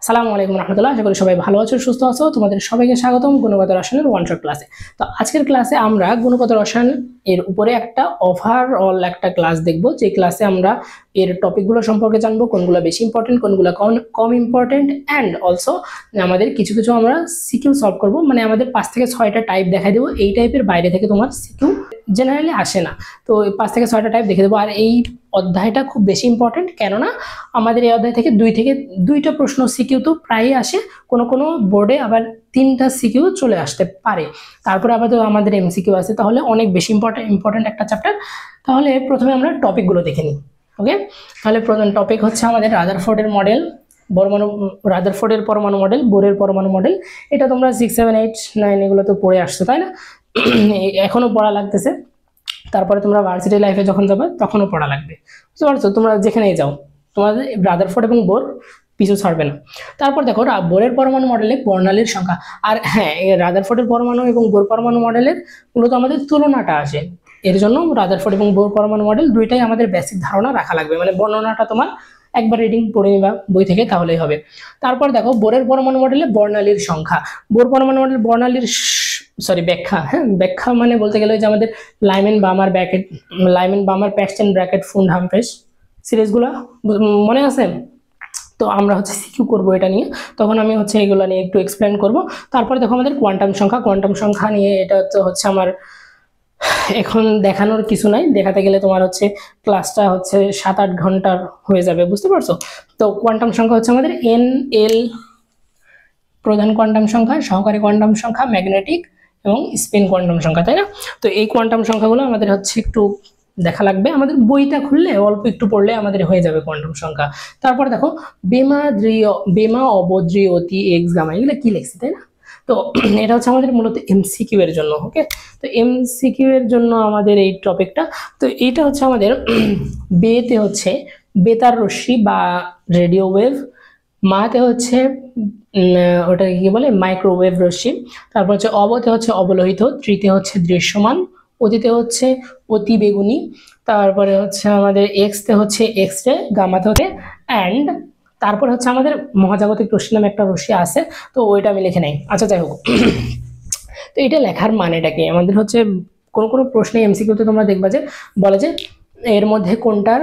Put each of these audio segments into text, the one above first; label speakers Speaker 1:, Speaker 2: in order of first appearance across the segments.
Speaker 1: আসসালামু আলাইকুম রহমতুল্লাহ। আশা করি সবাই ভালো আছো, সুস্থ আছো। তোমাদের সবাইকে স্বাগতম গুণগত রসায়নের ওয়ান শট ক্লাসে। তো আজকের ক্লাসে আমরা গুণগত রসায়ন এর উপরে একটা ওভারঅল একটা ক্লাস দেখব, যে ক্লাসে আমরা এর টপিকগুলো সম্পর্কে জানবো, কোনগুলো বেশি ইম্পর্টেন্ট, কোনগুলো কম ইম্পর্টেন্ট, অ্যান্ড অলসো আমাদের কিছু কিছু আমরা সিকিউ সলভ করব। মানে আমাদের 5 থেকে 6টা টাইপ দেখাই দেবো। এই টাইপের বাইরে থেকে তোমার সিকিউ জেনারেলি আসে না, তো 5 থেকে 6টা টাইপ দেখে দেবো। আর এই অধ্যায়টা খুব বেশি ইম্পর্টেন্ট, কেননা আমাদের এই অধ্যায় থেকে দুইটা প্রশ্ন সিকিউ তো প্রায়ই আসে, কোনো কোনো বোর্ডে আবার 3টা সিকিউ চলে আসতে পারে। তারপরে আবার তো আমাদের এমসিকিউ আছে, তাহলে অনেক বেশি ইম্পর্টেন্ট একটা চ্যাপ্টার। তাহলে প্রথমে আমরা টপিকগুলো দেখে নিই। ওকে, তাহলে প্রধান টপিক হচ্ছে আমাদের রাদারফোর্ডের মডেল, রাদারফোর্ডের পরমাণু মডেল, বোরের পরমাণু মডেল। এটা তোমরা 6, 7, 8, 9 এগুলো তো পড়ে আসছো, তাই না? এখনো পড়া লাগতেছে। তারপরে তোমরা ভার্সিটি লাইফে যখন যাবে তখনও পড়া লাগবে, বুঝতে পারছো? তোমরা যেখানেই যাও তোমাদের রাদারফোর্ড এবং বোর পিছু ছাড়বে না। তারপর দেখো বোরের পরমাণু মডেলে বর্ণালীর সংখ্যা। আর হ্যাঁ, রাদারফোর্ডের পরমাণু এবং বোর পরমাণু মডেলের মূলত আমাদের তুলনাটা আসে, এর জন্য রাদারফোর্ড এবং বোর পরমাণু মডেল দুইটাই আমাদের বেসিক ধারণা রাখা লাগবে। মানে বর্ণনাটা তোমার একবার রিডিং পড়ে নিবা বই থেকে, তাহলেই হবে। তারপর দেখো বোরের পরমাণু মডেলে বর্ণালীর সংখ্যা। বোর পরমাণু মডেল বর্ণালীর ব্যাখ্যা। হ্যাঁ, ব্যাখ্যা মানে বলতে গেলে যে আমাদের লাইমেন বামার প্যাক্সটেন ব্র্যাকেট ফুন্ড হামফ্রেস সিরিজগুলো মনে আছে? তো আমরা হচ্ছে সিকিউ করবো এটা নিয়ে, তখন আমি হচ্ছে এগুলো নিয়ে একটু এক্সপ্লেন করব। তারপরে দেখো আমাদের কোয়ান্টাম সংখ্যা নিয়ে, এটা হচ্ছে আমার এখন দেখানোর কিছু নাই, দেখাতে গেলে তোমার হচ্ছে ক্লাসটা হচ্ছে 7-8 ঘন্টার হয়ে যাবে, বুঝতে পারছো? তো কোয়ান্টাম সংখ্যা হচ্ছে আমাদের এন এল, প্রধান কোয়ান্টাম সংখ্যা, সহকারী কোয়ান্টাম সংখ্যা, ম্যাগনেটিক এবং স্পিন কোয়ান্টাম সংখ্যা, তাই না? তো এই কোয়ান্টাম সংখ্যাগুলো আমাদের হচ্ছে একটু দেখা লাগবে, আমাদের বইটা খুললে অল্প একটু পড়লে আমাদের হয়ে যাবে কোয়ান্টাম সংখ্যা। তারপর দেখো বেমা অবদ্রিয়তি এক্স গামা, এগুলো কি লিখছি, তাই না? তো এটা হচ্ছে আমাদের মূলত এমসিকিউ এর জন্য। ওকে, তো এমসিকিউ এর জন্য আমাদের এই টপিকটা। তো এইটা হচ্ছে আমাদের বেতে হচ্ছে বেতার রশ্মি বা রেডিও ওয়েভ, মাতে হচ্ছে ওটা কি বলে মাইক্রোওয়েভ রশ্মি, তারপর হচ্ছে অবতে হচ্ছে অবলোহিত, তৃতীয় হচ্ছে দৃশ্যমান, অতিতে হচ্ছে অতি বেগুনি, তারপরে হচ্ছে আমাদের এক্সতে হচ্ছে এক্স রে, গামাতে হচ্ছে অ্যান্ড তারপর হচ্ছে আমাদের মহাজাগতিক রশ্মি নামে একটা রশ্মি আছে, তো ওইটা আমি লিখে নেই। আচ্ছা, যাই হোক। তো এটা লেখার মানেটা কি আমাদের হচ্ছে কোনো কোনো প্রশ্নে এমসিকিউতে তোমরা দেখবা যে বলে যে এর মধ্যে কোনটার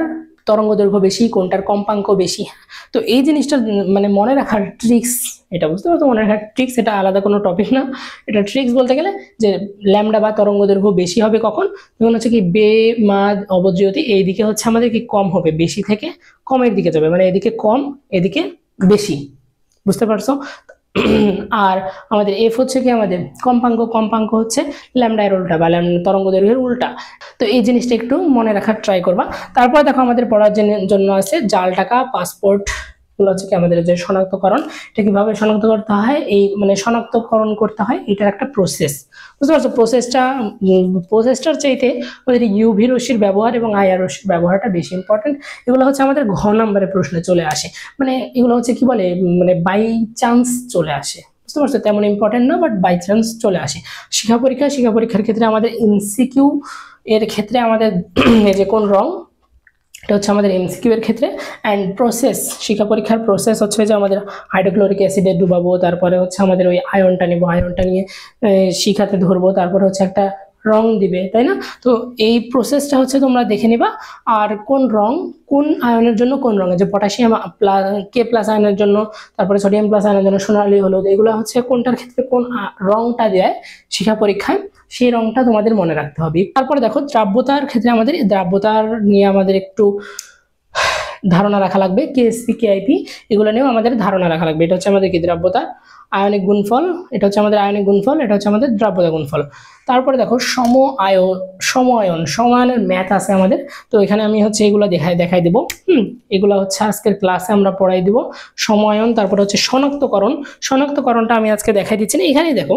Speaker 1: তরঙ্গ দৈর্ঘ্য বেশি, কোনটার কম্পাঙ্ক বেশি। তো এই জিনিসটা মানে মনে রাখার ট্রিক্স, এটা বুঝতে পারছো? মনে রাখার ট্রিক্স, এটা আলাদা কোনো টপিক না। এটা ট্রিক্স বলতে গেলে যে ল্যামডা বা তরঙ্গ দৈর্ঘ্য বেশি হবে কখন, যখন হচ্ছে কি বে মাদ অবজ্যোতি এইদিকে হচ্ছে আমাদের কি কম হবে, বেশি থেকে কমের দিকে যাবে, মানে এদিকে কম এদিকে বেশি, বুঝতে পারছো? আর আমাদের এফ হচ্ছে কি আমাদের কম্পাঙ্ক হচ্ছে ল্যামডা এর উল্টা বা তরঙ্গ দৈর্ঘ্যের উল্টা। তো এই জিনিসটা একটু মনে রাখার ট্রাই করবা। তারপর দেখো আমাদের পড়ার জন্য আছে জাল টাকা, পাসপোর্ট, গুলো হচ্ছে কি আমাদের যে শনাক্তকরণ, এটা কিভাবে শনাক্ত করতে হয়, এই মানে শনাক্তকরণ করতে হয়, এটার একটা প্রসেস, বুঝতে পারছো? প্রসেসটার চাইতে আমাদের ইউভি রশ্মির ব্যবহার এবং আইআর রশ্মির ব্যবহারটা বেশি ইম্পর্টেন্ট। এগুলো হচ্ছে আমাদের ঘ নাম্বারের প্রশ্নে চলে আসে, মানে এগুলো হচ্ছে কি বলে মানে বাই চান্স চলে আসে, বুঝতে পারছো? তেমন ইম্পর্টেন্ট না, বাট বাই চান্স চলে আসে। শিক্ষা পরীক্ষার ক্ষেত্রে আমাদের এমসিকিউ এর ক্ষেত্রে আমাদের এই যে কোন রং, এটা হচ্ছে আমাদের এমসিকিউ এর ক্ষেত্রে। অ্যান্ড প্রসেস, শিক্ষা পরীক্ষার প্রসেস হচ্ছে যে আমাদের হাইড্রোক্লোরিক অ্যাসিডে ডুবাবো, তারপরে হচ্ছে আমাদের ওই আয়নটা নেবো, আয়নটা নিয়ে শিখাতে ধরবো, তারপরে হচ্ছে একটা রং দিবে, তাই না? তো এই প্রসেসটা হচ্ছে তোমরা দেখে নিবা। আর কোন রং কোন আয়নের জন্য কোন রঙের, যে পটাশিয়াম কে প্লাস আয়নের জন্য, তারপরে সোডিয়াম প্লাস আয়নের জন্য সোনালী হলুদ, এগুলো হচ্ছে কোনটার ক্ষেত্রে কোন রংটা দেয় শিক্ষা পরীক্ষায়, সেই রংটা তোমাদের মনে রাখতে হবে। তারপরে দেখো দ্রাব্যতার ক্ষেত্রে আমাদের দ্রাব্যতার নিয়ে আমাদের একটু ধারণা রাখা লাগবে, কেএসপি কেআইপি এগুলো নিয়েও আমাদের ধারণা রাখা লাগবে। এটা হচ্ছে আমাদের কি দ্রাব্যতা, আয়নিক গুণফল, এটা হচ্ছে আমাদের আয়নিক গুণফল, এটা হচ্ছে আমাদের দ্রাব্যতা গুণফল। তারপরে দেখো সমায়নের ম্যাথ আছে আমাদের, তো এখানে আমি হচ্ছে এগুলো দেখাই দেবো। এগুলো হচ্ছে আজকের ক্লাসে আমরা পড়াই দিব। সমায়ন, তারপরে হচ্ছে শনাক্তকরণটা আমি আজকে দেখাই দিচ্ছি না, এখানেই দেখো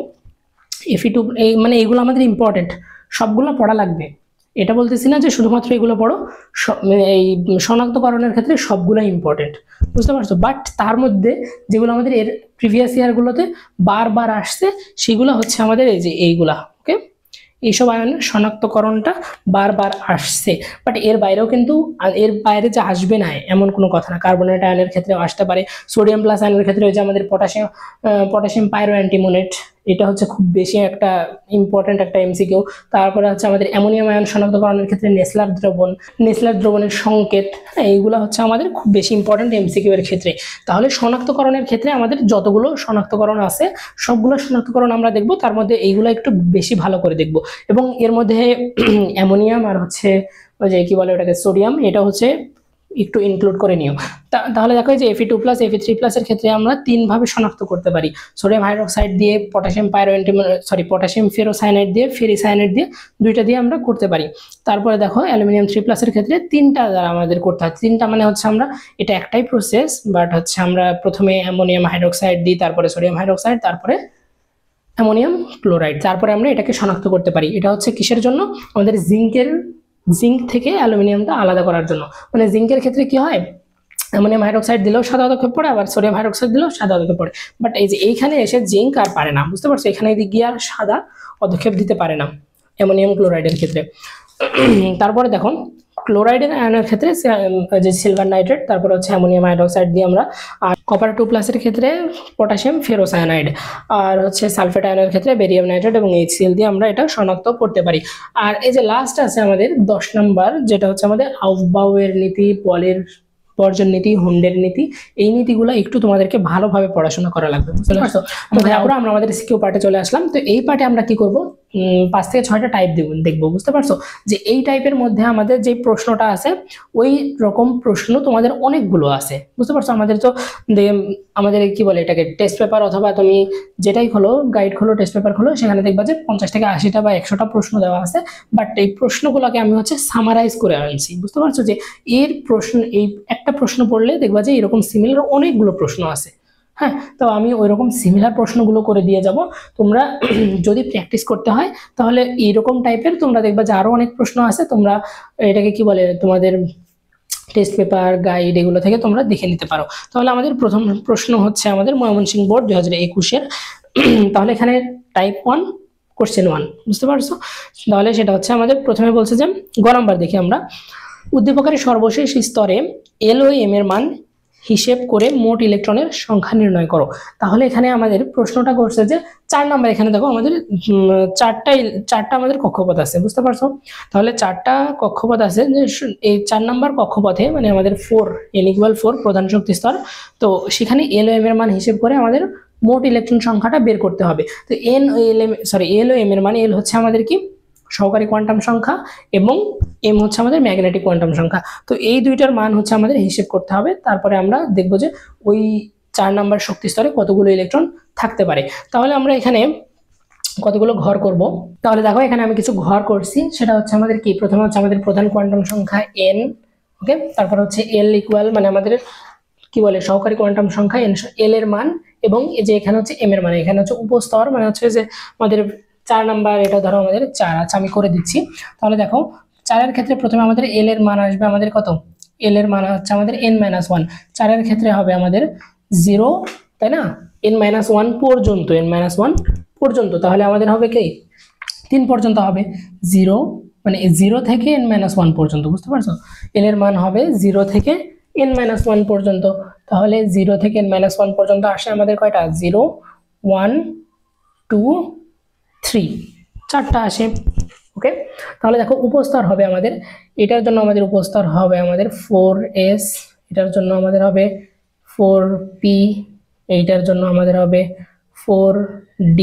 Speaker 1: এফি2 এই মানে এগুলো আমাদের ইম্পর্টেন্ট, সবগুলো পড়া লাগবে। এটা বলতেছি না যে শুধুমাত্র এগুলো পড়ো, এই শনাক্তকরণের ক্ষেত্রে সবগুলো ইম্পর্টেন্ট, বুঝতে পারছো? বাট তার মধ্যে যেগুলো আমাদের এর প্রিভিয়াস ইয়ারগুলোতে বারবার আসছে, সেগুলো হচ্ছে আমাদের এই যে এইগুলা। ওকে, এইসব আয়নের শনাক্তকরণটা বারবার আসছে, বাট এর বাইরেও কিন্তু এর বাইরে যে আসবে না এমন কোনো কথা না। কার্বনেট আয়নের ক্ষেত্রেও আসতে পারে, সোডিয়াম প্লাস আয়নের ক্ষেত্রে ওই যে আমাদের পটাশিয়াম পাইরো অ্যান্টিমোনেট, এটা হচ্ছে খুব বেশি একটা ইম্পর্টেন্ট একটা এমসিকিউ। তারপরে হচ্ছে আমাদের অ্যামোনিয়াম আয়ন শনাক্তকরণের ক্ষেত্রে নেসলার দ্রবণের সংকেত, এইগুলো হচ্ছে আমাদের খুব বেশি ইম্পর্টেন্ট এমসিকিউ এর ক্ষেত্রে। তাহলে শনাক্তকরণের ক্ষেত্রে আমাদের যতগুলো শনাক্তকরণ আছে সবগুলো শনাক্তকরণ আমরা দেখব, তার মধ্যে এইগুলো একটু বেশি ভালো করে দেখব। এবং এর মধ্যে অ্যামোনিয়াম আর হচ্ছে ওই যে কি বলে ওটাকে সোডিয়াম, এটা হচ্ছে একটু ইনক্লুড করে নিও। তাহলে দেখো যে Fe2+ Fe3+ এর ক্ষেত্রে আমরা 3 ভাবে শনাক্ত করতে পারি, সোডিয়াম হাইড্রোক্সাইড দিয়ে, পটাশিয়াম ফেরোসায়ানাইড দিয়ে, ফেরিসায়ানাইড দিয়ে, দুইটা দিয়ে আমরা করতে পারি। তারপরে দেখো অ্যালুমিনিয়াম 3+ এর ক্ষেত্রে 3টা দ্বারা আমাদের করতে হয়। 3টা মানে হচ্ছে আমরা এটা একটাই প্রসেস, বাট হচ্ছে আমরা প্রথমে অ্যামোনিয়াম হাইড্রোক্সাইড দিই, তারপরে সোডিয়াম হাইড্রোক্সাইড, তারপরে অ্যামোনিয়াম ক্লোরাইড, তারপরে আমরা এটাকে শনাক্ত করতে পারি। এটা হচ্ছে কিসের জন্য? আমাদের জিঙ্ক থেকে অ্যালুমিনিয়ামটা আলাদা করার জন্য। মানে জিঙ্কের ক্ষেত্রে কি হয়, অ্যামোনিয়াম হাইড্রোক্সাইড দিলেও সাদা পদক্ষেপ পড়ে, আবার সোডিয়াম হাইড্রোক্সাইড দিলেও সাদা পদক্ষেপ পড়ে, বাট এই যে এইখানে এসে জিঙ্ক আর পারে না, বুঝতে পারছো? এখানে গিয়ে আর সাদা পদক্ষেপ দিতে পারে না অ্যামোনিয়াম ক্লোরাইডের ক্ষেত্রে। তারপরে দেখো ক্লোরাইডের আয়নের ক্ষেত্রে যে সিলভার নাইট্রেট, তারপরে হচ্ছে অ্যামোনিয়াম হাইড্রোক্সাইড দিয়ে আমরা, আর কপার 2+ এর ক্ষেত্রে পটাশিয়াম ফেরোসায়ানাইড, আর হচ্ছে সালফেট আয়নের ক্ষেত্রে বেরিয়াম নাইট্রেট এবং HCl দিয়ে আমরা এটা শনাক্ত করতে পারি। আর এই যে লাস্ট আছে আমাদের 10 নম্বর, যেটা হচ্ছে আমাদের আউফবাউয়ের নীতি, পলের বর্জন নীতি, হুন্ডের নীতি, এই নীতিগুলো একটু তোমাদেরকে ভালোভাবে পড়াশোনা করা লাগবে, বুঝতে পারছো? তো আমরা আমাদের সিকিউ পার্টে চলে আসলাম। তো এই পার্টে আমরা কি করব, 5 থেকে 6টা টাইপ দেখবো, বুঝতে পারছো? যে এই টাইপের মধ্যে আমাদের যে প্রশ্নটা আছে ওই রকম প্রশ্ন তোমাদের অনেকগুলো আছে, বুঝতে পারছো? আমাদের তো আমাদের কি বলে এটাকে টেস্ট পেপার, অথবা তুমি যেটাই খোলো, গাইড খোলো, টেস্ট পেপার খোলো, সেখানে দেখবা যে 50 থেকে 80টা বা 100টা প্রশ্ন দেওয়া আছে। বাট এই প্রশ্নগুলোকে আমি হচ্ছে সামারাইজ করে আনছি, বুঝতে পারছো? যে এর প্রশ্ন, এই একটা প্রশ্ন পড়লে দেখবা যে এরকম সিমিলার অনেকগুলো প্রশ্ন আছে। হ্যাঁ, তো আমি ওই রকম সিমিলার প্রশ্নগুলো করে দিয়ে যাব। তোমরা যদি প্র্যাকটিস করতে হয় তাহলে এইরকম টাইপের তোমরা দেখবা যে আরো অনেক প্রশ্ন আছে, তোমরা এটাকে কি বলে তোমাদের টেস্ট পেপার, গাইড, এগুলো থেকে তোমরা দেখে নিতে পারো। তাহলে আমাদের প্রথম প্রশ্ন হচ্ছে আমাদের ময়মনসিংহ বোর্ড 2021-এর। তাহলে এখানে টাইপ 1 কোশ্চেন 1, বুঝতে পারছো? তাহলে সেটা হচ্ছে আমাদের প্রথমে বলছে যে গ নাম্বার দেখি আমরা, উদ্দীপকের সর্বশেষ স্তরে এল ও এম এর মান হিসেব করে মোট ইলেকট্রনের সংখ্যা নির্ণয় করো। তাহলে এখানে আমাদের প্রশ্নটা করছে যে 4 নাম্বার, এখানে দেখো আমাদের চারটা আমাদের কক্ষপথ আছে, বুঝতে পারছো? তাহলে 4টা কক্ষপথ আছে, যে এই 4 নাম্বার কক্ষপথে মানে আমাদের 4 n=4 প্রধান শক্তি স্তর, তো সেখানে এল ও এম এর মান হিসেব করে আমাদের মোট ইলেকট্রন সংখ্যাটা বের করতে হবে। তো এল ও এম এর মান, এল হচ্ছে আমাদের কি সহকারী কোয়ান্টাম সংখ্যা এবং এম হচ্ছে আমাদের ম্যাগনেটিক কোয়ান্টাম সংখ্যা। তো এই দুইটার মান হচ্ছে আমাদের হিসেব করতে হবে, তারপরে আমরা দেখব যে ওই 4 নাম্বার শক্তি স্তরে কতগুলো ইলেকট্রন থাকতে পারে। তাহলে আমরা এখানে কতগুলো ঘর করব, তাহলে দেখো এখানে আমি কিছু ঘর করছি। সেটা হচ্ছে আমাদের কি, প্রথমে হচ্ছে আমাদের প্রধান কোয়ান্টাম সংখ্যা n, ওকে, তারপর হচ্ছে l ইকুয়াল মানে আমাদের কি বলে সহকারী কোয়ান্টাম সংখ্যা l এর মান, এবং এই যে এখানে হচ্ছে m এর মান, এখানে হচ্ছে উপস্তর মানে হচ্ছে যে আমাদের 4 নাম্বার, এটা ধরো আমাদের 4 আছে, আমি করে দিচ্ছি। তাহলে দেখো 4 এর ক্ষেত্রে প্রথমে আমাদের l এর মান আসবে আমাদের কত, l এর মান হচ্ছে আমাদের n-1, 4 এর ক্ষেত্রে হবে আমাদের 0, তাই না? n-1 পর্যন্ত, n-1 পর্যন্ত, তাহলে আমাদের হবে কি 3 পর্যন্ত হবে, 0 মানে 0 থেকে n-1 পর্যন্ত, বুঝতে পারছো? l এর মান হবে 0 থেকে n-1 পর্যন্ত। তাহলে 0 থেকে n-1 পর্যন্ত আসে আমাদের কয়টা, 0, 1, 2, 3, 4টা আসে, ওকে। তাহলে দেখো উপস্তর হবে আমাদের, এটার জন্য আমাদের উপস্তর হবে আমাদের 4s, এটার জন্য আমাদের হবে 4p, এইটার জন্য আমাদের হবে 4d,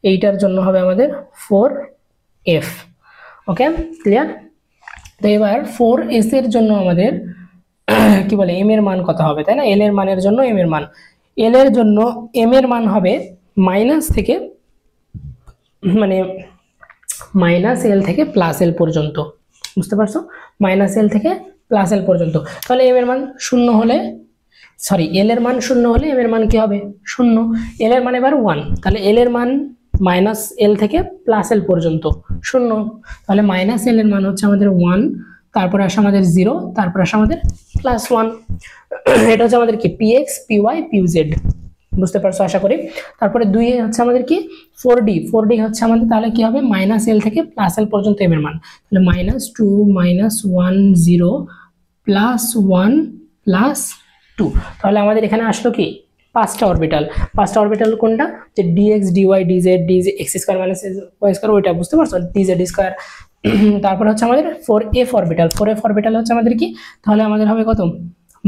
Speaker 1: এইটার জন্য হবে আমাদের 4f, ওকে, ক্লিয়ার? তো এবার 4s এর জন্য আমাদের কি বলে m এর মান কত হবে, তাই না? l এর মানের জন্য m এর মান, l এর জন্য m এর মান হবে মাইনাস থেকে মানে -l থেকে +l পর্যন্ত, বুঝতে পারছো? -l থেকে +l পর্যন্ত। তাহলে m এর মান 0 হলে, সরি l এর মান 0 হলে m এর মান কি হবে 0, l এর মান এবার 1, তাহলে l এর মান -l থেকে +l পর্যন্ত 0, তাহলে -l এর মান হচ্ছে আমাদের 1, তারপরে আসে আমাদের 0, তারপরে আসে আমাদের +1, এটা হচ্ছে আমাদের কি px, py, pz, বুঝতে পারছো আশা করি। তারপরে 2 হচ্ছে আমাদের কি 4d, 4d হচ্ছে আমাদের তাহলে কি হবে -l থেকে +l পর্যন্ত m এর মান, তাহলে -2 -1 0 +1 +2, তাহলে আমাদের এখানে আসলো কি 5টা অরবিটাল। 5টা অরবিটাল কোনটা, যে dx dy dz dz x² y² ওইটা বুঝতে পারছো, dz স্কয়ার। তারপরে হচ্ছে আমাদের 4f অরবিটাল, 4f অরবিটাল হচ্ছে আমাদের কি, তাহলে আমাদের হবে কত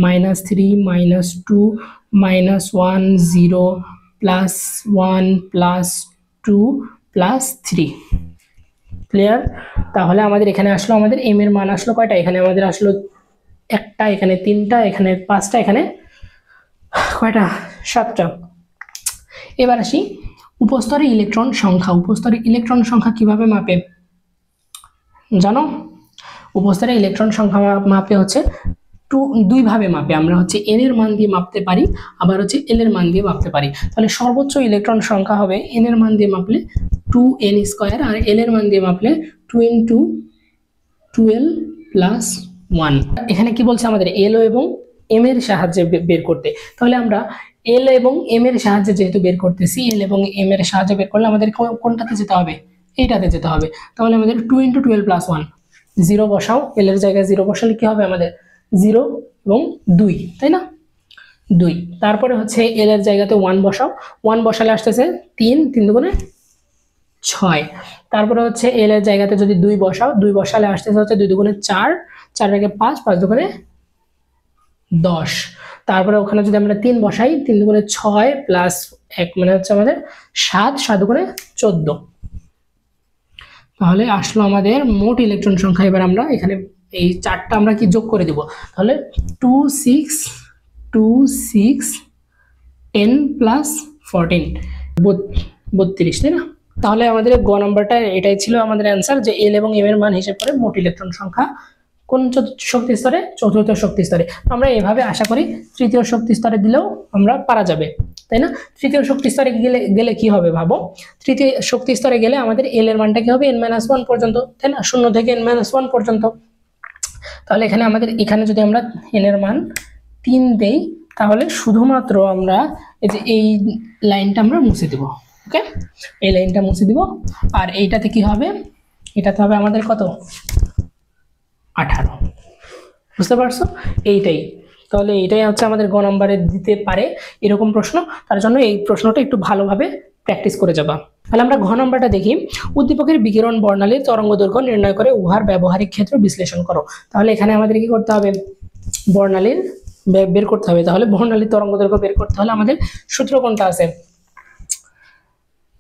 Speaker 1: -3 -2 -1 0 +1 +2 +3, ক্লিয়ার। তাহলে আমাদের এখানে আসলো আমাদের m এর মান আসলো কয়টা, এখানে আমাদের আসলো একটা, এখানে 3টা, এখানে 5টা, এখানে কয়টা 7টা। এবার আসি উপস্তরে ইলেকট্রন সংখ্যা। উপস্তরে ইলেকট্রন সংখ্যা কিভাবে মাপে জানো? উপস্তরে ইলেকট্রন সংখ্যা মাপে হচ্ছে দুই ভাবে মাপে, আমরা হচ্ছে n এর মান দিয়ে মাপতে পারি, আবার হচ্ছে l এর মান দিয়ে মাপতে পারি। তাহলে সর্বোচ্চ ইলেকট্রন সংখ্যা হবে n এর মান দিয়ে মাপলে 2n², আর l এর মান দিয়ে মাপলে 2 × 12 + 1। এখানে কি বলছে আমাদের l এবং m এর সাহায্যে বের করতে, তাহলে আমরা l এবং m এর সাহায্যে যেহেতু বের করতেছি, l এবং m এর সাহায্যে বের করলে আমাদের কোনটাতে যেতে হবে, এইটাতে যেতে হবে। তাহলে আমাদের 2 × 12 + 1, 0 বসাও, l এর জায়গায় 0 বসালে কি হবে আমাদের 0 এবং 2, তাই না 2। তারপরে হচ্ছে l এর জায়গাতে 1 বসাও, 1 বসালে আসতেছে 3, 3 দুগুণে 6। তারপরে হচ্ছে l এর জায়গাতে যদি 2 বসাও, 2 বসালে আসতেছে হচ্ছে 2 দুগুণে 4, 4 এর 5, 5 দুগুণে 10। তারপরে ওখানে যদি আমরা 3 বসাই, 3 দুগুণে 6 + 1 মানে হচ্ছে আমাদের 7, 7 দুগুণে 14। তাহলে আসলো আমাদের মোট ইলেকট্রন সংখ্যা। এবার আমরা এখানে এই 4টা আমরা কি যোগ করে দেব, তাহলে 2 6 2 6 10 + 14 32, তাই না? তাহলে আমাদের গ নাম্বারটা এটাই ছিল আমাদের অ্যান্সার, যে l এবং m এর মান হিসেব করে মোট ইলেকট্রন সংখ্যা কোন শক্তি স্তরে, চতুর্থ শক্তি স্তরে। আমরা এভাবে আশা করি তৃতীয় শক্তি স্তরে দিলেও আমরা পারা যাবে, তাই না? তৃতীয় শক্তি স্তরে গেলে কি হবে ভাবো, তৃতীয় শক্তি স্তরে গেলে আমাদের l এর মানটা কি হবে n-1 পর্যন্ত, তাই না, 0 থেকে n-1 পর্যন্ত। তাহলে এখানে আমাদের এখানে যদি আমরা n এর মান 3 দেই, তাহলে শুধুমাত্র আমরা এই যে এই লাইনটা আমরা মুছে দেব, ওকে, এই লাইনটা মুছে দিব। আর এইটাতে কি হবে, এটাতে হবে আমাদের কত 18, বুঝতে পারছো এইটাই। তাহলে এইটাই হচ্ছে আমাদের গ নম্বরে দিতে পারে এরকম প্রশ্ন, তার জন্য এই প্রশ্নটা একটু ভালোভাবে প্র্যাকটিস করে যাবা। তাহলে আমরা ঘ নম্বরটা দেখি, উদ্দীপকের বিকিরণ বর্ণালীর তরঙ্গ দৈর্ঘ্য নির্ণয় করে উহার ব্যবহারিক ক্ষেত্র বিশ্লেষণ করো। তাহলে এখানে আমাদের কি করতে হবে, বর্ণালীর বের করতে হবে। তাহলে বর্ণালীর তরঙ্গ দৈর্ঘ্য বের করতে হলে আমাদের সূত্র কোনটা আছে,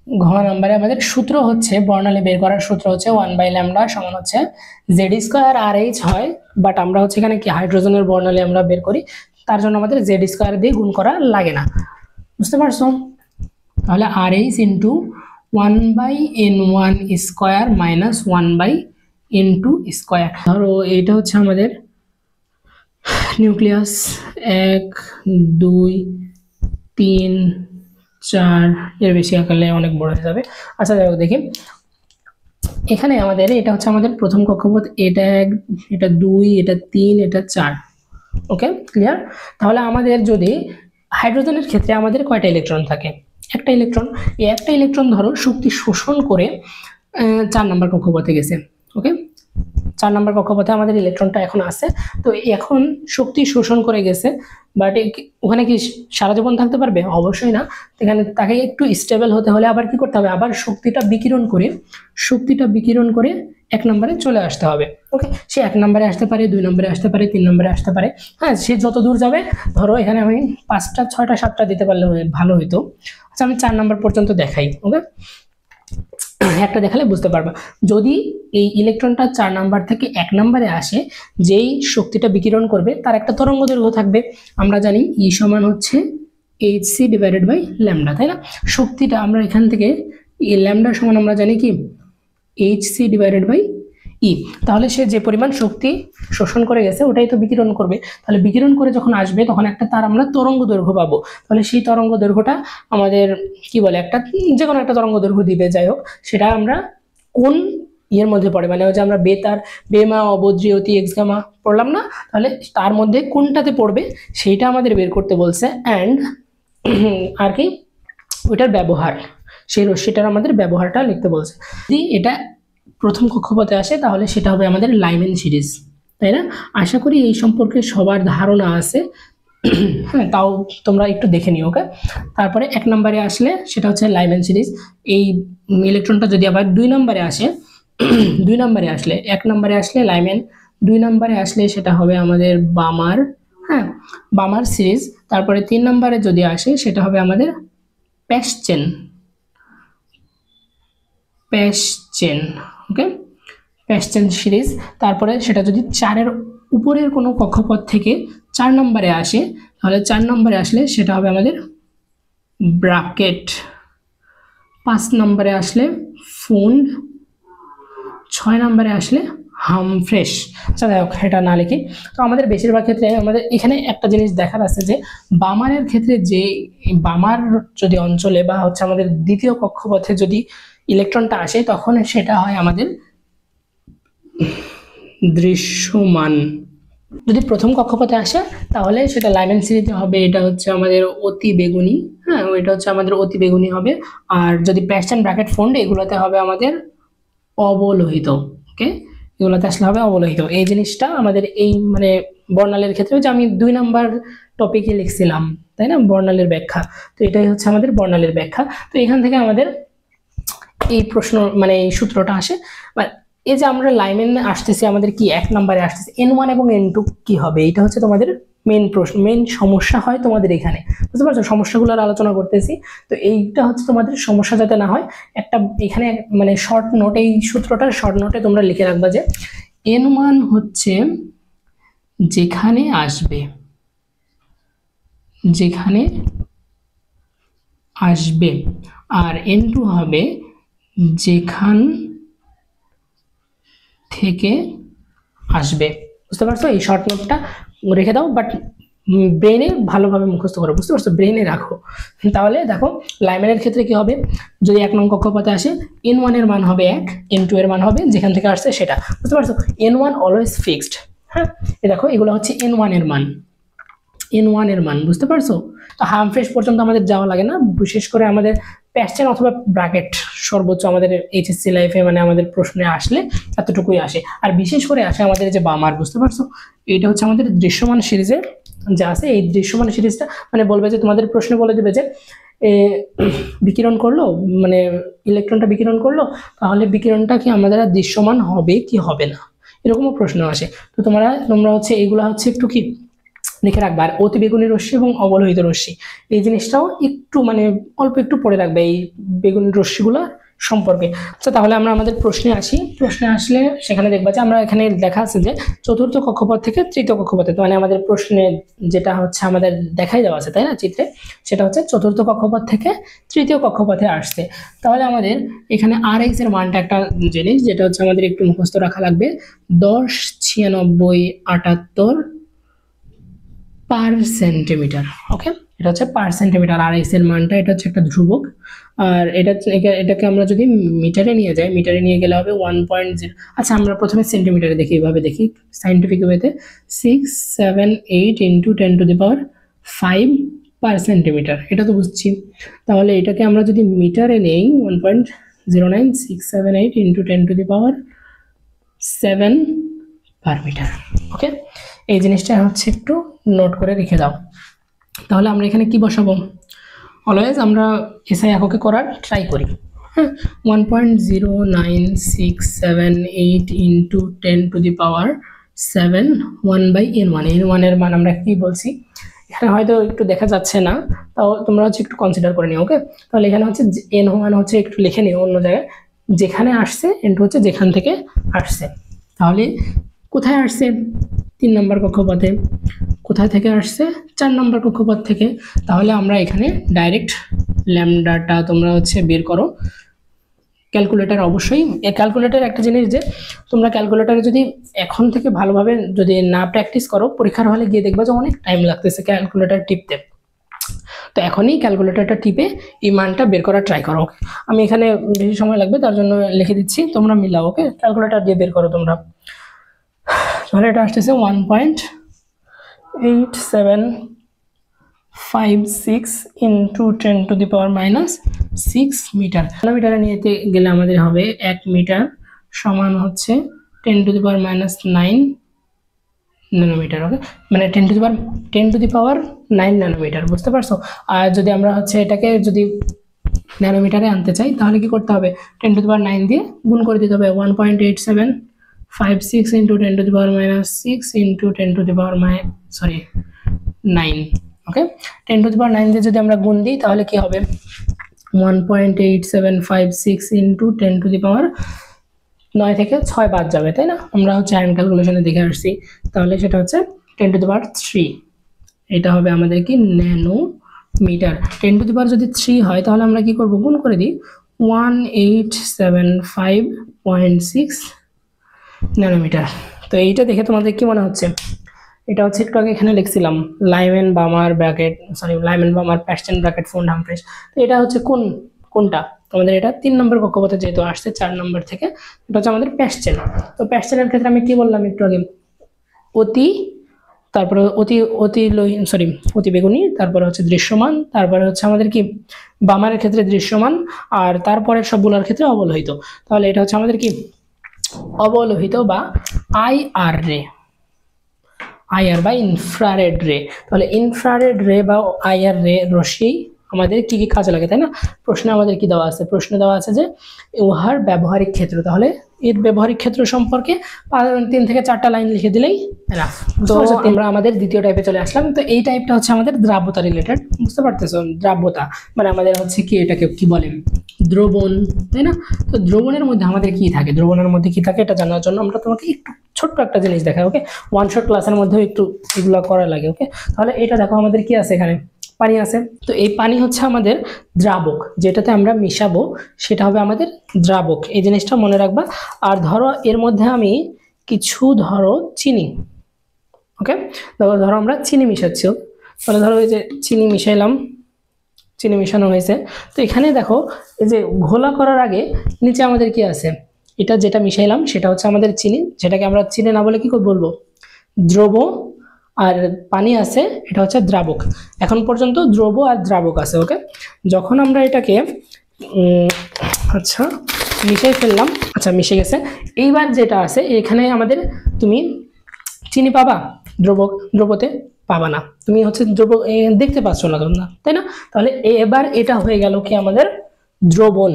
Speaker 1: ঘ নম্বরে আমাদের সূত্র হচ্ছে, বর্ণালী বের করার সূত্র হচ্ছে 1/λ সমান হচ্ছে z² RH হয়, বাট আমরা হচ্ছে এখানে কি হাইড্রোজেনের বর্ণালী আমরা বের করি, তার জন্য আমাদের z² দিয়ে গুণ করা লাগে না, বুঝতে পারছো? তাহলে RH × 1/n1² - 1/n2²। ধরো এইটা হচ্ছে আমাদের নিউক্লিয়াস 1 2 3 4, এর বেশি আঁকলে অনেক বড় হয়ে যাবে। আচ্ছা দেখো দেখি, এখানে আমাদের এটা হচ্ছে আমাদের প্রথম কক্ষপথ, এটা 1 এটা 2 এটা 3 এটা 4, ওকে ক্লিয়ার। তাহলে আমাদের যদি হাইড্রোজেনের ক্ষেত্রে আমাদের কয়টা ইলেকট্রন থাকে, একটা ইলেকট্রন। এই একটা ইলেকট্রন ধরো শক্তি শোষণ করে 4 নম্বর কক্ষপথে গেছে, ওকে 4 নম্বর কক্ষপথে আমাদের ইলেকট্রনটা এখন আছে। তো এখন শক্তি শোষণ করে গেছে, বাট ওখানে কি সারা জীবন থাকতে পারবে, অবশ্যই না। এখানে তাকে একটু স্টেবল হতে হলে আবার কি করতে হবে, আবার শক্তিটা বিকিরণ করে 1 নম্বরে চলে আসতে হবে, ওকে। সে 1 নম্বরে আসতে পারে, 2 নম্বরে আসতে পারে, 3 নম্বরে আসতে পারে, হ্যাঁ সে যত দূর যাবে। ধরো এখানে আমি 5টা 6টা 7টা দিতে পারলে ভালো হইতো। আচ্ছা আমি 4 নম্বর পর্যন্ত দেখাই, ওকে, একটা দেখালে বুঝতে পারবা। যদি এই ইলেকট্রনটা 4 নাম্বার থেকে 1 নম্বরে আসে, যেই শক্তিটা বিকিরণ করবে তার একটা তরঙ্গ দৈর্ঘ্য থাকবে। আমরা জানি E সমান হচ্ছে hc/λ, তাই না? শক্তিটা আমরা এখান থেকে ল্যামডা সমান আমরা জানি কি hc/E। তাহলে সে যে পরিমাণ শক্তি শোষণ করে গেছে ওটাই তো বিকিরণ করবে। তাহলে বিকিরণ করে যখন আসবে তখন একটা তার আমরা তরঙ্গ দৈর্ঘ্য পাবো। তাহলে সেই তরঙ্গ দৈর্ঘ্যটা আমাদের কি বলে, একটা যে কোনো একটা তরঙ্গ দৈর্ঘ্য দিবে, যাই হোক সেটা আমরা কোন এর মধ্যে পড়ে, মানে যে আমরা বেতার, বেমা, অবদ্রি, অতি, এক্স গামা পড়লাম না, তাহলে তার মধ্যে কোনটাতে পড়বে সেইটা আমাদের বের করতে বলছে। অ্যান্ড আর কি ওইটার ব্যবহার, সেই রশ্মিটার আমাদের ব্যবহারটা লিখতে বলছে। যদি এটা প্রথম কক্ষপথে আসে তাহলে সেটা হবে আমাদের লাইম্যান সিরিজ, তাই না? আশা করি এই সম্পর্কে সবার ধারণা আছে। হ্যাঁ, তাও তোমরা একটু দেখে নিও, ওকে। তারপরে 1 নম্বরে আসলে সেটা হচ্ছে লাইম্যান সিরিজ। এই ইলেকট্রনটা যদি আবার 2 নম্বরে আসে, 2 নম্বরে আসলে, 1 নম্বরে আসলে লাইম্যান, 2 নম্বরে আসলে সেটা হবে আমাদের বামার, হ্যাঁ, বামার সিরিজ। তারপরে 3 নম্বরে যদি আসে সেটা হবে আমাদের প্যাসচেন, প্যাসচেন, ওকে, প্যাসচেন সিরিজ। তারপরে সেটা যদি 4-এর উপরের কোনো কক্ষপথ থেকে 4 নম্বরে আসে তাহলে 4 নম্বরে আসলে সেটা হবে আমাদের ব্রাকেট, 5 নম্বরে আসলে ফুন্ড, 6 নম্বরে আসলে হামফ্রেশ। আচ্ছা যাই হোক, এটা না লিখি। তো আমাদের বেশিরভাগ ক্ষেত্রে আমাদের এখানে একটা জিনিস দেখার আছে যে বামারের ক্ষেত্রে, যে বামার যদি অঞ্চলে বা হচ্ছে আমাদের দ্বিতীয় কক্ষপথে যদি ইলেকট্রনটা আসে তখন সেটা হয় আমাদের দৃশ্যমান। যদি প্রথম কক্ষপথে আসে তাহলে সেটা লাইম্যান সিরিজে হবে, এটা হচ্ছে আমাদের অতি বেগুনি, হ্যাঁ, এটা হচ্ছে আমাদের অতি বেগুনি হবে। আর যদি প্যাসচেন, ব্র্যাকেট, ফন্ড এগুলোতে হবে আমাদের অবলোহিত, ওকে, এগুলোতে আসলে হবে অবলোহিত। এই জিনিসটা আমাদের এই মানে বর্ণালীর ক্ষেত্রে যে আমি 2 নাম্বার টপিকে লিখছিলাম, তাই না, বর্ণালীর ব্যাখ্যা। তো এটাই হচ্ছে আমাদের বর্ণালীর ব্যাখ্যা। তো এখান থেকে আমাদের এই প্রশ্ন মানে এই সূত্রটা আসে। এই যে আমরা লাইম্যান আসতেছি, আমাদের কি 1 নম্বরে আসতেছে N1 এবং N2 কি হবে, এটা হচ্ছে তোমাদের মেন প্রশ্ন, মেন সমস্যা হয় তোমাদের এখানে, বুঝতে পারছো? সমস্যাগুলোর আলোচনা করতেছি। তো এইটা হচ্ছে তোমাদের সমস্যা যাতে না হয়, একটা এখানে মানে শর্ট নোট, এই সূত্রটার শর্ট নোটে তোমরা লিখে রাখবা যে N1 হচ্ছে যেখানে আসবে, যেখানে আসবে, আর N2 হবে যেখান থেকে আসবে, বুঝতে পারছো? এই শর্ট নোটটা রেখে দাও, বাট ব্রেনে ভালোভাবে মুখস্থ করো, বুঝতে পারছো? ব্রেনে রাখো। তাহলে দেখো লাইম্যানের ক্ষেত্রে কি হবে, যদি 1 নং কক্ষপথে আসে N1 এর মান হবে 1, N2 এর মান হবে যেখান থেকে আসছে সেটা, বুঝতে পারছো? N1 অলওয়েজ ফিক্সড, হ্যাঁ, এই দেখো এগুলো হচ্ছে N1 এর মান, N1 এর মান, বুঝতে পারছো? তো হামফ্রেশ পর্যন্ত আমাদের যাওয়া লাগে না, বিশেষ করে আমাদের প্যাসচেন অথবা ব্র্যাকেট সর্বোচ্চ আমাদের এইচএসসি লাইফে মানে আমাদের প্রশ্নে আসলে এতটুকুই আসে। আর বিশেষ করে আসে আমাদের যে বামার, বুঝতে পারছো? এটা হচ্ছে আমাদের দৃশ্যমান সিরিজে যা আছে। এই দৃশ্যমান সিরিজটা মানে বলবে যে তোমাদের প্রশ্নে বলে দেবে যে বিকিরণ করলো, মানে ইলেকট্রনটা বিকিরণ করলো, তাহলে বিকিরণটা কি আমাদের দৃশ্যমান হবে কি হবে না, এরকমও প্রশ্ন আসে। তো তোমরা হচ্ছে এইগুলা হচ্ছে একটু কি লিখে রাখবে। আর অতি বেগুনি রশ্মি এবং অবলোহিত রশ্মি এই জিনিসটাও একটু মানে অল্প একটু পড়ে রাখবে এই বেগুনি রশ্মিগুলো সম্পর্কে। আচ্ছা, তাহলে আমরা আমাদের প্রশ্নে আসি। প্রশ্নে আসলে সেখানে দেখবা যে আমরা এখানে দেখা আছে যে চতুর্থ কক্ষপথ থেকে তৃতীয় কক্ষপথে, তো মানে আমাদের প্রশ্নে যেটা হচ্ছে আমাদের দেখাই দেওয়া আছে, তাই না, চিত্রে, সেটা হচ্ছে চতুর্থ কক্ষপথ থেকে তৃতীয় কক্ষপথে আসছে। তাহলে আমাদের এখানে Rx এর মানটা একটা জিনিস যেটা হচ্ছে আমাদের একটু মুখস্থ রাখা লাগবে, 10 96 78 পার সেন্টিমিটার, ওকে, এটা হচ্ছে পার সেন্টিমিটার। আর এর মানটা এটা হচ্ছে একটা ধ্রুবক, আর এটাকে আমরা যদি মিটারে নিয়ে যাই, মিটারে নিয়ে গেলে হবে 1.0। আচ্ছা, আমরা প্রথমে সেন্টিমিটারে দেখি, এইভাবে দেখি সাইন্টিফিক ওয়েতে, 678 ইন্টু 10⁵ পার সেন্টিমিটার, এটা তো বুঝছি। তাহলে এটাকে আমরা যদি মিটারে নেই 1.09678 ইন্টু 10⁵ পার মিটার, ওকে। এই জিনিসটা হচ্ছে একটু নোট করে রেখে দাও। তাহলে আমরা এখানে কি বসাবো, অলওয়েজ আমরা এসআই এককে করার ট্রাই করি, হ্যাঁ। 1.09678 ইন্টু 10⁻7 1/n1, n1 এর মান আমরা কি বলছি, এখানে হয়তো একটু দেখা যাচ্ছে না, তাও তোমরা হচ্ছে একটু কনসিডার করে নিও, ওকে। তাহলে এখানে হচ্ছে n1 হচ্ছে একটু লিখে নিও অন্য জায়গায়, যেখানে আসছে, n2 হচ্ছে যেখান থেকে আসছে। তাহলে কোথায় আসছে, 3 নম্বর কক্ষপথে। কোথায় থেকে আসছে, 4 নম্বর কক্ষপথ থেকে। তাহলে আমরা এখানে ডাইরেক্ট ল্যামডাটা তোমরা হচ্ছে বের করো ক্যালকুলেটর। অবশ্যই ক্যালকুলেটর একটা জিনিস যে তোমরা ক্যালকুলেটরে যদি এখন থেকে ভালোভাবে যদি না প্র্যাকটিস করো, পরীক্ষার হলে গিয়ে দেখবা যে অনেক টাইম লাগতেছে ক্যালকুলেটর টিপতে। তো এখনই ক্যালকুলেটরটা টিপে এই মানটা বের করার ট্রাই করো, ওকে। আমি এখানে বেশি সময় লাগবে তার জন্য লিখে দিচ্ছি, তোমরা মিলাও, ওকে। ক্যালকুলেটর দিয়ে বের করো তোমরা। তাহলে এটা আসতেছে 1.87 56 ইন্টু 10⁻⁻6 মিটার। ন্যানোমিটারে নিতে গেলে আমাদের হবে 1 মিটার সমান হচ্ছে 10⁻⁹ ন্যানোমিটার। ওকে, মানে 10⁻9 ন্যানোমিটার, বুঝতে পারছো? আর যদি আমরা হচ্ছে এটাকে যদি ন্যানোমিটারে আনতে চাই তাহলে কি করতে হবে, 10⁻9 দিয়ে গুণ করে দিতে হবে। 1.8756 ইন্টু 10⁻⁻6 ইন্টু 9। ওকে, 10⁻9 দিয়ে যদি আমরা গুণ দিই তাহলে কি হবে, 1.8756 ইন্টু 10⁻9 থেকে 6 বাদ যাবে, তাই না? আমরা হচ্ছে হ্যান্ড ক্যালকুলেশনে দেখে আসছি, তাহলে সেটা হচ্ছে 10⁻3। এটা হবে আমাদের কি ন্যানোমিটার। 10⁻³ যদি 3 হয় তাহলে আমরা কি করব, গুণ করে দিই 1875.6 ন্যানোমিটার। তো এইটা দেখে তোমাদের কি মনে হচ্ছে? এটা হচ্ছে একটু আগে এখানে লিখছিলাম লাইম্যান বার্মার প্যাস্টেন ব্র্যাকেট ফুন্ড হামফ্রিস। তো এটা হচ্ছে কোনটা আমাদের, এটা 3 নম্বর কক্ষপথে যেহেতু আসছে 4 নম্বর থেকে, এটা হচ্ছে আমাদের প্যাস্টেন। তো প্যাস্টেনের ক্ষেত্রে আমি কি বললাম একটু আগে, তারপরে অতি বেগুনি, তারপরে হচ্ছে দৃশ্যমান, তারপরে হচ্ছে আমাদের কি বামারের ক্ষেত্রে দৃশ্যমান, আর তারপরে সবগুলোর ক্ষেত্রে অবলোহিত। তাহলে এটা হচ্ছে আমাদের কি অবলোহিত বা আইআর রে, আইআর বা ইনফ্রারেড রে। তাহলে ইনফ্রারেড রে বা আইআর রে রশ্মি আমাদের কি কি কাজে লাগে, তাই না? প্রশ্নে আমাদের কি দেওয়া আছে, প্রশ্নে দেওয়া আছে যে উহার ব্যবহারিক ক্ষেত্র। তাহলে এর ব্যবহারিক ক্ষেত্র সম্পর্কে 3 থেকে 4টা লাইন লিখে দিলেই না। তো আমরা আমাদের দ্বিতীয় টাইপে চলে আসলাম। তো এই টাইপটা হচ্ছে আমাদের দ্রাব্যতা রিলেটেড, বুঝতে পারতেছো? দ্রাব্যতা মানে আমাদের হচ্ছে কি, এটাকে কি বলে, দ্রবণ, তাই না? তো দ্রবণের মধ্যে আমাদের কি থাকে, দ্রবণের মধ্যে কি থাকে এটা জানার জন্য আমরা তোমাকে একটু ছোট্ট একটা জিনিস দেখাই। ওকে, ওয়ান শট ক্লাসের মধ্যেও একটু এগুলো করা লাগে। ওকে, তাহলে এটা দেখো আমাদের কি আছে, এখানে পানি আছে। তো এই পানি হচ্ছে আমাদের দ্রাবক, যেটাতে আমরা মিশাবো সেটা হবে আমাদের দ্রাবক, এই জিনিসটা মনে রাখবা। আর ধরো এর মধ্যে আমি কিছু চিনি, ওকে, ধরো আমরা চিনি মিশাচ্ছি, তাহলে ধরো এই যে চিনি মিশাইলাম, চিনি মিশানো হয়েছে। তো এখানে দেখো এই যে ঘোলা করার আগে নিচে আমাদের কি আছে, এটা যেটা মিশাইলাম সেটা হচ্ছে আমাদের চিনি, যেটাকে আমরা চিনি না বলে কি বলবো, দ্রব। আর পানি আছে, এটা হচ্ছে দ্রাবক। এখন পর্যন্ত দ্রব আর দ্রাবক আছে। ওকে, যখন আমরা এটাকে আচ্ছা মিশাই ফেললাম, আচ্ছা মিশে গেছে, এইবার যেটা আছে এখানে আমাদের তুমি চিনি পাবা, দ্রবতে পাবা না, তুমি হচ্ছে দ্রব দেখতে পাচ্ছ না তোমরা, তাই না? তাহলে এবার এটা হয়ে গেল কি আমাদের দ্রবণ।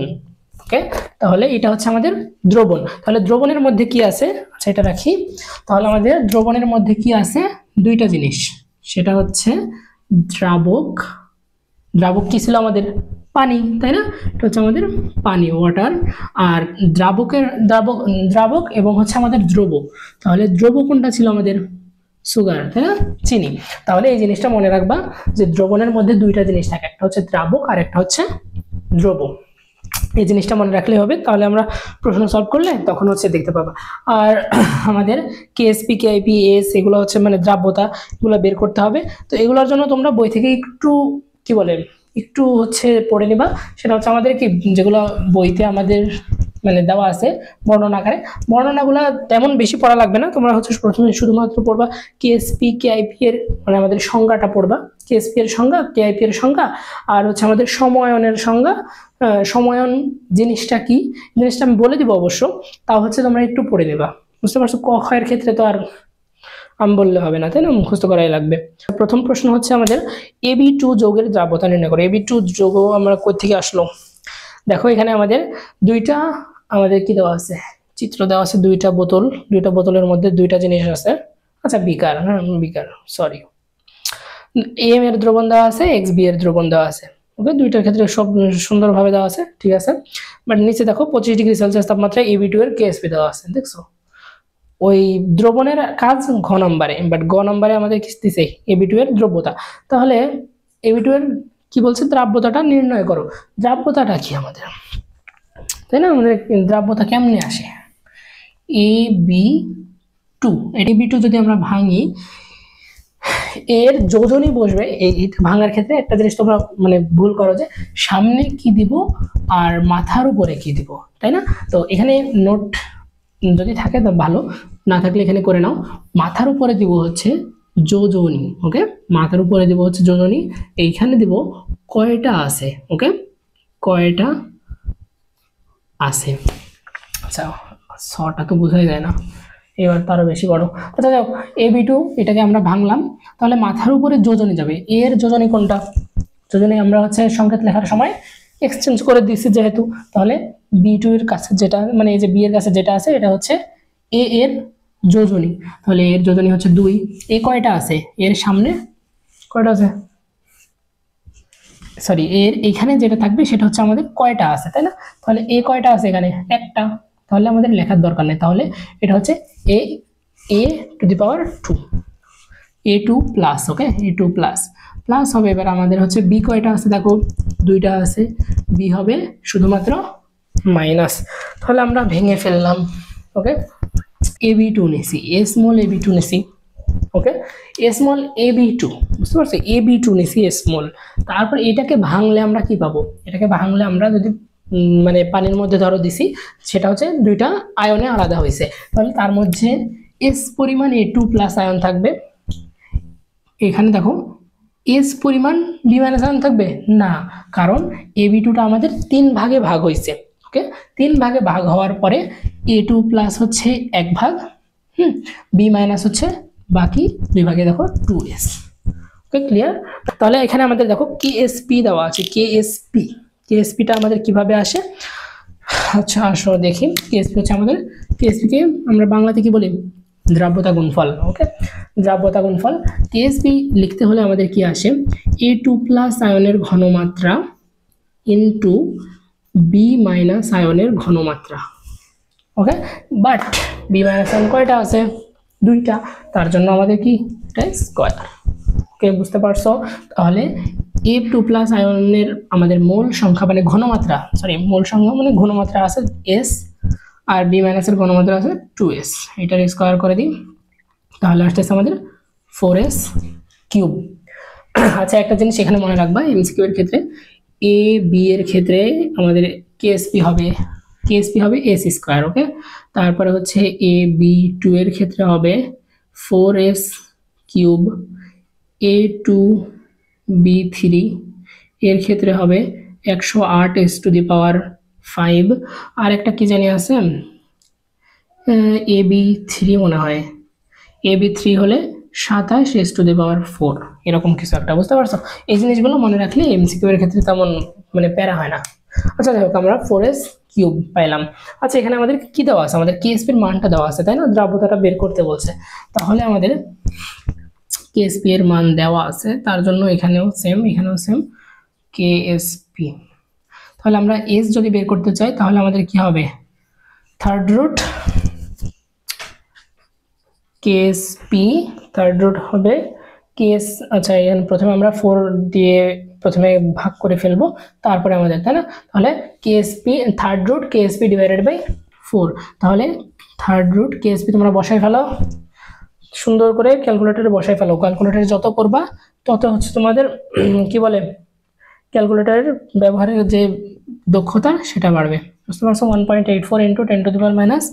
Speaker 1: ওকে, তাহলে এটা হচ্ছে আমাদের দ্রবণ। তাহলে দ্রবণের মধ্যে কি আছে, আচ্ছা এটা রাখি। তাহলে আমাদের দ্রবণের মধ্যে কি আছে, দুইটা জিনিস, সেটা হচ্ছে দ্রাবক। দ্রাবক কি ছিল আমাদের, পানি, তাই না? এটা হচ্ছে আমাদের পানি, ওয়াটার। আর দ্রাবক এবং হচ্ছে আমাদের দ্রব। তাহলে দ্রব কোনটা ছিল আমাদের, সুগার, তাই না, চিনি। তাহলে এই জিনিসটা মনে রাখবা যে দ্রবণের মধ্যে দুইটা জিনিস থাকে, একটা হচ্ছে দ্রাবক আর একটা হচ্ছে দ্রব। এই জিনিসটা মনে রাখলে হবে, তাহলে আমরা প্রশ্ন সলভ করলে তখন হচ্ছে দেখতে পাবা। আর আমাদের কেএসপি, কেআইপি, এস এগুলো হচ্ছে মানে দ্রাব্যতা, এগুলো বের করতে হবে। তো এগুলোর জন্য তোমরা বই থেকে একটু কি বলে একটু হচ্ছে পড়ে নিবা। সেটা হচ্ছে আমাদের কি, যেগুলো বইতে আমাদের মানে দেওয়া আছে বর্ণনা আকারে, বর্ণনাগুলো তেমন বেশি পড়া লাগবে না। তোমরা হচ্ছে প্রথমে শুধুমাত্র পড়বা কেএসপি, কেআইপি এর মানে আমাদের সংজ্ঞাটা পড়বা, কেএসপি এর সংজ্ঞা, কেআইপি এর সংজ্ঞা, আর হচ্ছে আমাদের সময়নের সংজ্ঞা। সময়ন জিনিসটা কি, জিনিসটা আমি বলে দিব অবশ্য, তাও হচ্ছে তোমরা একটু পড়ে নেবা, বুঝতে পারছো? ক খ এর ক্ষেত্রে তো আর আমি বললে হবে না, তাই না, মুখস্থ করাই লাগবে। প্রথম প্রশ্ন হচ্ছে আমাদের Ab2 যৌগের দ্রাব্যতা নির্ণয় করো। Ab2 যৌগ আমরা কই থেকে আসলো, দেখো এখানে আমাদের দুইটা আমাদের কি দেওয়া আছে, চিত্র দেওয়া আছে, দুইটা বোতল, দুইটা বোতলের মধ্যে দুইটা জিনিস আছে। আচ্ছা বিকার, হ্যাঁ বিকার, সরি, AM এর দ্রবণ দেওয়া আছে, XB এর দ্রবণ দেওয়া আছে। ওকে, দুইটার ক্ষেত্রে সব সুন্দরভাবে দেওয়া আছে, ঠিক আছে। বাট নিচে দেখো 25 ডিগ্রি সেলসিয়াস তাপমাত্রায় Ab2 এর KSP দেওয়া আছে, দেখছো? ওই দ্রবণের কাজ ঘ নম্বরে, বাট গ নম্বরে আমাদের কি দিছে, Ab2 এর দ্রব্যতা। তাহলে Ab2 এর কি বলছে, দ্রাব্যতাটা নির্ণয় করো। দ্রাব্যতাটা কি আমাদের, তাই না? আমাদের দ্রাব্যতা কেমনে আসে, Ab2, Ab2 যদি আমরা ভাঙি, এর যোজনই বসবে। এই ভাঙার ক্ষেত্রে একটা জিনিস তোমরা মানে ভুল করো, যে সামনে কি দিব আর মাথার উপরে কি দিব, তাই না? তো এখানে নোট যদি থাকে তো ভালো, না থাকলে এখানে করে নাও। মাথার উপরে দিব হচ্ছে যোজনী। ওকে, মাথার উপরে দেব হচ্ছে যোজনী, এইখানে দেব কয়টা আছে। ওকে, কয়টা আছে। আচ্ছা, 6টা তো বোঝাই যায় না, এবার তারও বেশি বড়। আচ্ছা যাও, AB2 এটাকে আমরা ভাঙলাম, তাহলে মাথার উপরে যোজনী যাবে। এর যোজনী কোনটা? যোজনী আমরা হচ্ছে সংকেত লেখার সময় এক্সচেঞ্জ করে দিচ্ছি যেহেতু, তাহলে B2 এর কাছে যেটা, মানে এই যে B এর কাছে যেটা আছে এটা হচ্ছে A এর যোজনী, তাহলে এর যোজনী হচ্ছে 2। এ কয়টা আছে? এর সামনে কয়টা আছে, সরি, এর এখানে যেটা থাকবে সেটা হচ্ছে আমাদের কয়টা আছে, তাই না? তাহলে এ কয়টা আছে এখানে? একটা, তাহলে আমাদের লেখার দরকার নেই, তাহলে এটা হচ্ছে a two the power 2, A2 plus. Okay, A2 plus plus হবে। এবার আমাদের হচ্ছে বি কয়টা আছে, দেখো 2টা আছে, বি হবে শুধুমাত্র মাইনাস। তাহলে আমরা ভেঙে ফেললাম। ওকে, AB2 নিছি, এ স্মল AB2 নিছি। ওকে, এ স্মল AB2, বুঝতে পারছো? AB2 নিছি এ স্মল। তারপর এটাকে ভাঙলে আমরা কি পাবো? এটাকে ভাঙলে আমরা যদি মানে পানির মধ্যে ধরো দিছি, সেটা হচ্ছে 2টা আয়নে আলাদা হয়েছে, তাহলে তার মধ্যে এস পরিমাণ A2 প্লাস আয়ন থাকবে। এখানে দেখো এস পরিমাণ বি মাইনাস আয়ন থাকবে না, কারণ AB2টা আমাদের 3 ভাগে ভাগ হয়েছে। ওকে, 3 ভাগে ভাগ হওয়ার পরে A2 প্লাস হচ্ছে 1 ভাগ, বি মাইনাস হচ্ছে বাকি 2 ভাগে, দেখো 2s। ওকে, ক্লিয়ার? তাহলে এখানে আমাদের দেখো KSP দেওয়া আছে, KSPটা আমাদের কিভাবে আসে? আচ্ছা আসো দেখি, KSP হচ্ছে আমাদের, KSPকে আমরা বাংলাতে কি বলি? দ্রাব্যতা গুণফল। ওকে, দ্রাব্যতা গুণফল। KSP লিখতে হলে আমাদের কি আসে? A2 প্লাস আয়নের ঘনমাত্রা ইনটু বি মাইনাস আয়নের ঘনমাত্রা। ওকে, বাট বি মাইনাস আয়ন কয়টা আছে? 2টা, তার জন্য আমাদের কি এটা স্কয়ার। ওকে, বুঝতে পারছো? তাহলে A2 প্লাস আয়নের আমাদের মোল সংখ্যা মানে ঘনমাত্রা, সরি মোল সংখ্যা মানে ঘনমাত্রা আছে s, আর বি মাইনাসের ঘনমাত্রা আছে 2s। এটার স্কয়ার করে দিই, তাহলে আসতেছে আমাদের 4s কিউব। আচ্ছা, একটা জিনিস এখানে মনে রাখবা, এমসিকিউ এর ক্ষেত্রে এ বি এর ক্ষেত্রে আমাদের KSP হবে s স্কয়ার। ওকে, তারপরে হচ্ছে AB2 এর ক্ষেত্রে হবে 4s কিউব, A2 B3 এর ক্ষেত্রে হবে 108s টু দি পাওয়ার 5, আর একটা কি জানি আছে AB3 মনে হয়, AB3 হলে 27s টু দি পাওয়ার 4, এরকম কিছু একটা, বুঝতে পারছো? এই জিনিসগুলো মনে রাখলে এমসিকিউ এর ক্ষেত্রে তেমন মানে প্যারা হয় না। আচ্ছা যাই হোক, আমরা 4s কিউব পাইলাম। আচ্ছা, এখানে আমাদের কি দেওয়া আছে? আমাদের KSP এর মানটা দেওয়া আছে, তাই না? দ্রাব্যতাটা বের করতে বলছে, তাহলে আমাদের KSP এর মান দেওয়া আছে, তার জন্য এখানেও সেম KSP। তাহলে আমরা s যদি বের করতে চাই তাহলে আমাদের কি হবে? Third root KSP, third root হবে KS। আচ্ছা, এখানে প্রথমে আমরা 4 দিয়ে প্রথমে ভাগ করে ফেলবো, তারপরে আমাদের, তাই না? তাহলে KSP third root KSP divided by 4, তাহলে থার্ড রুট KSP তোমরা বসাই ফেলো সুন্দর করে, ক্যালকুলেটরে বসাই ফেলো। ক্যালকুলেটরে যত করবা তত হচ্ছে তোমাদের কি বলে, ক্যালকুলেটরের ব্যবহারের যে দক্ষতা সেটা বাড়বে, বুঝতে পারছো? 1.84 into 10 to the power minus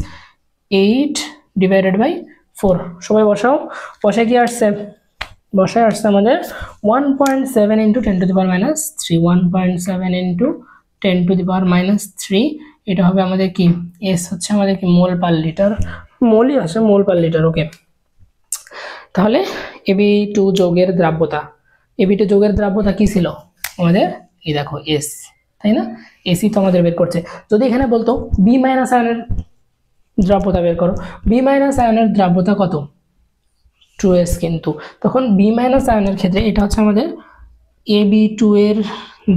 Speaker 1: 8 divided by 4, সবাই বসাও। বসায় কি আসছে? বসায় আসছে আমাদের 1.7 into 10 to the power minus 3, 1.7 into 10 to the power minus 3, এটা হবে আমাদের কি? এস হচ্ছে আমাদের কি? মোল পার লিটার, মোলই আসে, মোল পার লিটার। ওকে, তাহলে AB2 যোগের দ্রাব্যতা, AB2 যোগের দ্রাব্যতা কি ছিল আমাদের? এই দেখো S, তাই না? এসি তো আমাদের বের করছে। যদি এখানে বলতো বি মাইনাস আয়নের দ্রাব্যতা বের করো, বি মাইনাস আয়নের দ্রাব্যতা কত? 2s, কিন্তু তখন বি মাইনাস আয়নের ক্ষেত্রে এটা হচ্ছে আমাদের AB2 এর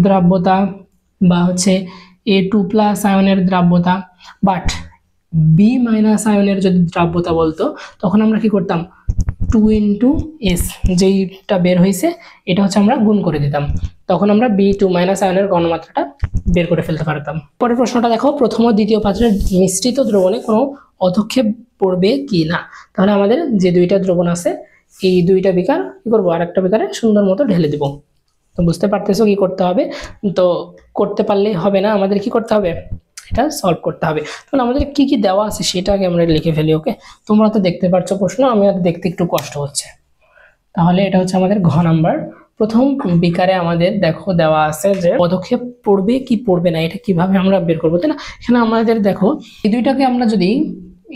Speaker 1: দ্রাব্যতা বা হচ্ছে A2 প্লাস আয়নের দ্রাব্যতা, বাট বি মাইনাস আয়নের যদি দ্রাব্যতা বলতো তখন আমরা কি করতাম? 2 ইন্টু এস, যেইটা বের হয়েছে এটা হচ্ছে আমরা গুণ করে দিতাম, তখন আমরা B2 মাইনাস আয়নের ঘনমাত্রাটা বের করে ফেলতে পারতাম। পরের প্রশ্নটা দেখো, প্রথম ও দ্বিতীয় পাত্রের মিশ্রিত দ্রবণে কোনো অধক্ষেপ পড়বে কি না? তাহলে আমাদের যে 2টা দ্রবণ আছে এই 2টা বিকার কি করবো? আর একটা বিকারে সুন্দর মতো ঢেলে দিব। তো বুঝতে পারতেছো কি করতে হবে? তো করতে পারলেই হবে না, আমাদের কি করতে হবে? এটা সলভ করতে হবে। তাহলে আমাদের কি কি দেওয়া আছে সেটা আগে আমরা লিখে ফেলি। ওকে, তোমরা তো দেখতে পাচ্ছ প্রশ্ন, আমি আর দেখতে একটু কষ্ট হচ্ছে। তাহলে এটা হচ্ছে আমাদের ঘ নাম্বার। প্রথম বিকারে আমাদের দেখো দেওয়া আছে যে পদক্ষেপ পড়বে কি পড়বে না, এটা কিভাবে আমরা বের করবো, তাই না? এখানে আমাদের দেখো এই দুইটাকে আমরা যদি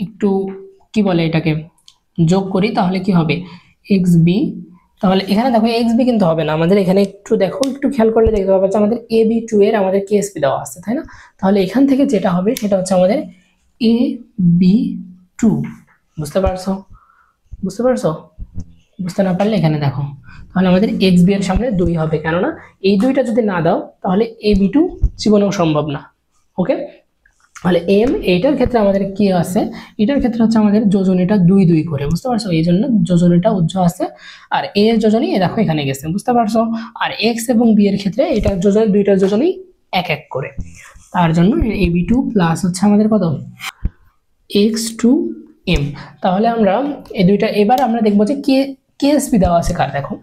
Speaker 1: একটু কি বলে এটাকে যোগ করি তাহলে কি হবে, এক্স বি। তাহলে এখানে দেখো এক্স বি কিন্তু হবে না, আমাদের এখানে একটু দেখো, একটু খেয়াল করলে দেখতে পাবে যে আমাদের এ বি টু এর আমাদের কেএসপি দেওয়া আছে, তাই না? তাহলে এখান থেকে যেটা হবে সেটা হচ্ছে আমাদের এ বি টু। বুঝতে পারছো? বুঝতে পারছো? বুঝতে না পারলে এখানে দেখো, তাহলে আমাদের এক্স বি এর সামনে 2 হবে, কেননা এই দুইটা যদি না দাও তাহলে এ বি টু জীবনেও সম্ভব না। ওকে, তাহলে এম এইটার ক্ষেত্রে আমাদের কি আছে, এটার ক্ষেত্রে হচ্ছে আমাদের যোজনীটা 2 2 করে, বুঝতে পারছো? এই জন্য যোজনীটা উজ্জ্ব আছে, আর এ এর যোজনী এ দেখো এখানে গেছে, বুঝতে পারছো? আর এক্স এবং বি এর ক্ষেত্রে এটা যোজনী, দুইটার যোজনী 1 1 করে, তার জন্য এ বি টু প্লাস হচ্ছে আমাদের কত, এক্স টু এম। তাহলে আমরা এই দুইটা, এবার আমরা দেখবো যে কেএসপি দেওয়া আছে কার, দেখো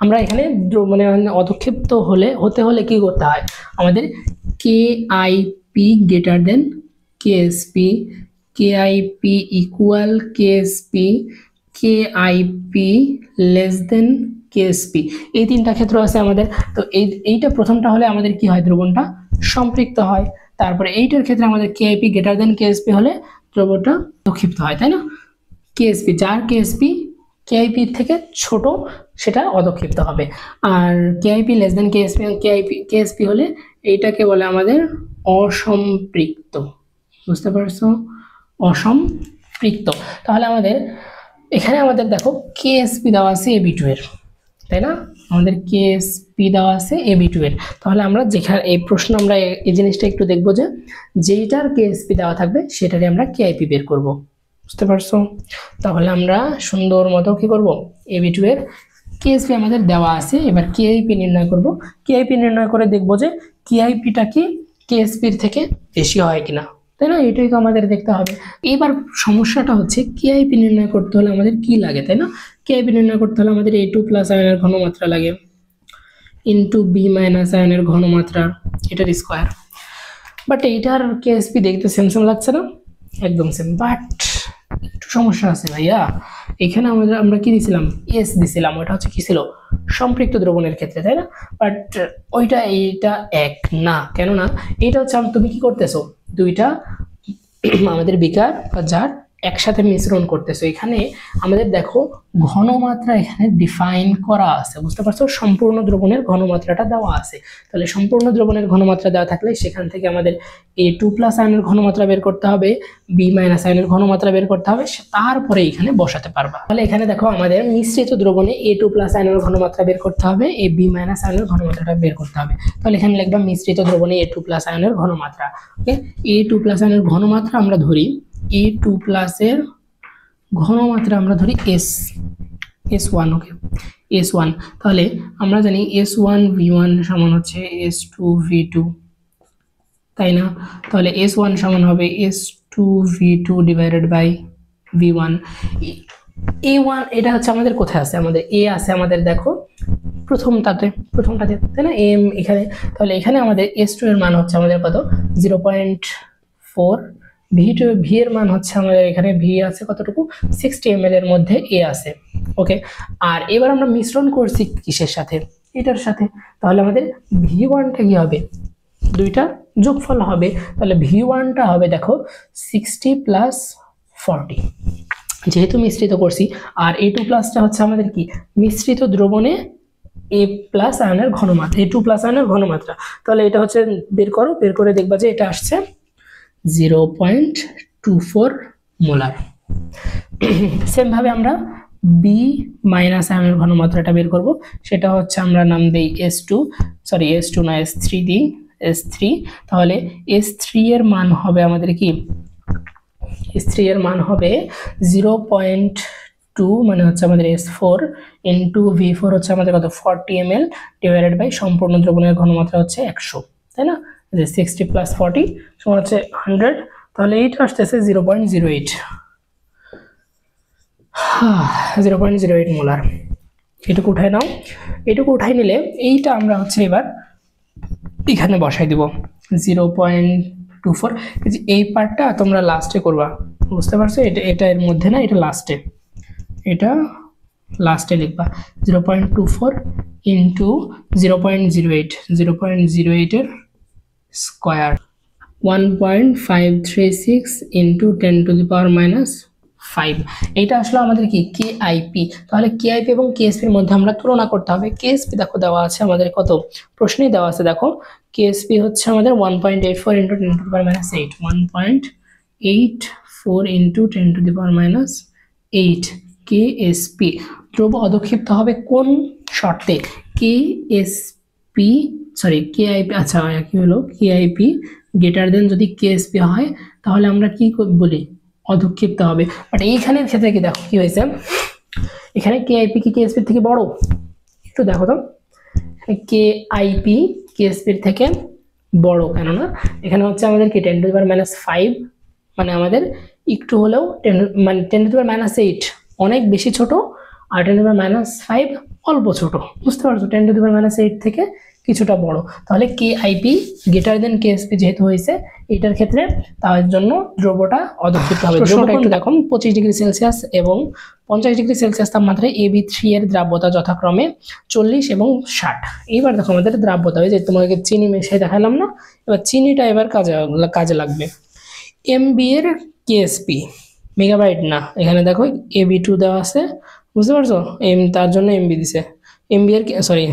Speaker 1: আমরা এখানে মানে অধক্ষেপ্ত হতে হলে কি করতে হয়, আমাদের K I P greater than KSP, K I P equal KSP, K I P less than KSP, এই তিনটা ক্ষেত্র আছে আমাদের। তো এইটা প্রথমটা হলে আমাদের কি হয়, দ্রবণটা সম্পৃক্ত হয়। তারপরে এইটার ক্ষেত্রে আমাদের কেআইপি গ্রেটার দেন কেএসপি হলে দ্রবণটা অধক্ষিপ্ত হয়, তাই না? কেএসপি, যার কেএসপি কেআইপি থেকে ছোট সেটা অধক্ষিপ্ত হবে, আর KIP less than KSP, KSP হলে এইটাকে বলে আমাদের অসম্পৃক্ত। বুঝতে পারছো? অসম্পৃক্ত। তাহলে আমাদের এখানে আমাদের দেখো কেএসপি দেওয়া আছে এবি টু এর, তাই না? আমাদের কেএসপি দেওয়া আছে এবি টু এর। তাহলে আমরা যেখানে এই প্রশ্ন আমরা এই জিনিসটা একটু দেখবো যে যেইটার কেএসপি দেওয়া থাকবে সেটারই আমরা কেআইপি বের করব। বুঝতে পারছো? তাহলে আমরা সুন্দর মতো কি করব, এবি টু এর কেএসপি আমাদের দেওয়া আছে, এবার কেআইপি নির্ণয় করব। কেআইপি নির্ণয় করে দেখব যে কেআইপিটা কি কেএসপির থেকে বেশি হয় কিনা, তাই না? এটাই তো আমাদের দেখতে হবে। এবার সমস্যাটা হচ্ছে কেআইপি নির্ণয় করতে হলে আমাদের কি লাগে, তাই না? কেআইপি নির্ণয় করতে হলে আমাদের A2 প্লাস আয়নের ঘনমাত্রা লাগে ইন্টু বি মাইনাস আয়নের ঘনমাত্রা, এটার স্কোয়ার। বাট এইটার কেএসপি দেখতে সেম সেম লাগছে না? একদম সেম, বাট একটু সমস্যা আছে ভাইয়া। এখানে আমরা কি দিছিলাম, এস দিছিলাম, ওটা হচ্ছে কি ছিল, সম্পৃক্ত দ্রবণের ক্ষেত্রে, তাই না? বাট এইটা এক না, কেননা এটা হচ্ছে তুমি কি করতেছো, দুইটা আমাদের বিকার বা জার একসাথে মিশ্রণ করতেছো। এখানে আমাদের দেখো ঘনমাত্রা এখানে ডিফাইন করা আছে, বুঝতে পারছো? সম্পূর্ণ দ্রবণের ঘনমাত্রাটা দেওয়া আছে। তাহলে সম্পূর্ণ দ্রবণের ঘনমাত্রা দেওয়া থাকলে সেখান থেকে আমাদের A2 প্লাস আয়নের ঘনমাত্রা বের করতে হবে, বি মাইনাস আয়নের ঘনমাত্রা বের করতে হবে, তারপরে এখানে বসাতে পারবা। তাহলে এখানে দেখো আমাদের মিশ্রিত দ্রবণে A2 প্লাস আয়নের ঘনমাত্রা বের করতে হবে, এ বি মাইনাস আয়নের ঘনমাত্রাটা বের করতে হবে। তাহলে এখানে লিখবা মিশ্রিত দ্রবণে A2 প্লাস আয়নের ঘনমাত্রা। ওকে, A2 প্লাস আয়নের ঘনমাত্রা আমরা ধরি A2 প্লাসের ঘনমাত্রা আমরা ধরি S1। ওকে, S1। তাহলে আমরা জানি S1 V1 সমান হচ্ছে S2 V2, তাই না? তাহলে S1 সমান হবে S2 V2 divided by V1। A1 এটা হচ্ছে আমাদের কোথায় আছে, আমাদের A আছে আমাদের দেখো প্রথমটাতে, তাই না? এম এখানে, তাহলে এখানে আমাদের S2 এর মান হচ্ছে আমাদের কত, 0.4। V2 ভি এর মান হচ্ছে আমাদের এখানে ভি আছে কতটুকু, 60 ml এর মধ্যে এ আছে। ওকে, আর এবার আমরা মিশ্রণ করছি কিসের সাথে, এটার সাথে। তাহলে আমাদের V1টা কি হবে, দুইটা যোগফল হবে। তাহলে V1টা হবে দেখো 60 প্লাস 40, যেহেতু মিশ্রিত করছি। আর A2 প্লাসটা হচ্ছে আমাদের কি, মিশ্রিত দ্রবণে A প্লাস আয়নের ঘনমাত্রা, A2 প্লাস আয়নের ঘনমাত্রা। তাহলে এটা হচ্ছে বের করো, বের করে দেখবা যে এটা আসছে 0.24 মোলার। সেম ভাবে আমরা বি মাইনাস আয়নের ঘনমাত্রাটা বের করব, সেটা হচ্ছে আমরা নাম দেই S2 না S3 দিই, S3। তাহলে S3 এর মান হবে আমাদের কি, S3 এর মান হবে 0.2, মানে হচ্ছে আমাদের S4 ইন্টু V4 হচ্ছে আমাদের কত, 40 ml ডিভাইডেড বাই সম্পূর্ণ দ্রবণের ঘনমাত্রা হচ্ছে 100, তাই না? যে 60 প্লাস 40 সমান হচ্ছে 100। তাহলে এইটা আসতেছে 0.08 মোলার। এটুকু উঠাই নাও, এটুকু উঠাই নিলে এইটা আমরা হচ্ছে এবার এখানে বসাই দিব 0.24। এই পার্টটা তোমরা লাস্টে করবা, বুঝতে পারছো? এটা এর মধ্যে না, এটা লাস্টে, এটা লাস্টে লিখবা 0.24 ইন্টু 0.08, 0.08 এর স্কোয়ার 1.536 ইন্টু 10⁻⁵। এইটা আসলে আমাদের কি কেআইপি। তাহলে কেআইপি এবং কেএসপির মধ্যে আমরা তুলনা করতে হবে। কেএসপি দেখো দেওয়া আছে আমাদের, কত প্রশ্নেই দেওয়া আছে দেখো, কেএসপি হচ্ছে আমাদের 1.84 ইন্টু 10⁻⁸, 1.84 ইন্টু 10⁻⁸ কেএসপি। দ্রব্য অধক্ষিপ্ত হবে কোন শর্তে? কেএসপি সরি কেআইপি, আচ্ছা কি হলো, কেআইপি গ্রেটার দেন যদি কেএসপি হয় তাহলে আমরা কি বলি? অধক্ষিপ্ত হবে। বাট এইখানের ক্ষেত্রে কি দেখো কি হয়েছে, এখানে কেআইপি কি কেএসপির থেকে বড়? একটু দেখো তো, কেআইপি কেএসপির থেকে বড়, কেননা এখানে হচ্ছে আমাদের কি 10⁻⁵, মানে আমাদের একটু হলেও 10⁻⁸ অনেক বেশি ছোট, আর 10⁻⁵ অল্প ছোট, বুঝতে পারছো? 10⁻⁸ থেকে কিছুটা বড়। তাহলে কেআইপি গ্রেটার দেন কেএসপি যেহেতু হয়েছে এটার ক্ষেত্রে, তার জন্য দ্রব্যটা অধক্ষিপ্ত হবে। দ্রব্যটা একটু দেখো, 25 ডিগ্রি সেলসিয়াস এবং 50 ডিগ্রি সেলসিয়াস তাপমাত্রায় AB3 এর দ্রাব্যতা যথাক্রমে 40 এবং 60। এইবার দেখো আমাদের দ্রাব্যতা, ওই যে তোমাকে চিনি মিশিয়ে দেখালাম না, এবার চিনিটা এবার কাজে লাগবে। MB এর কেএসপি মেগাবাইট না, এখানে দেখো AB2 দেওয়া আছে, বুঝতে পারছো? তার জন্য MB দিছে। MB এর সরি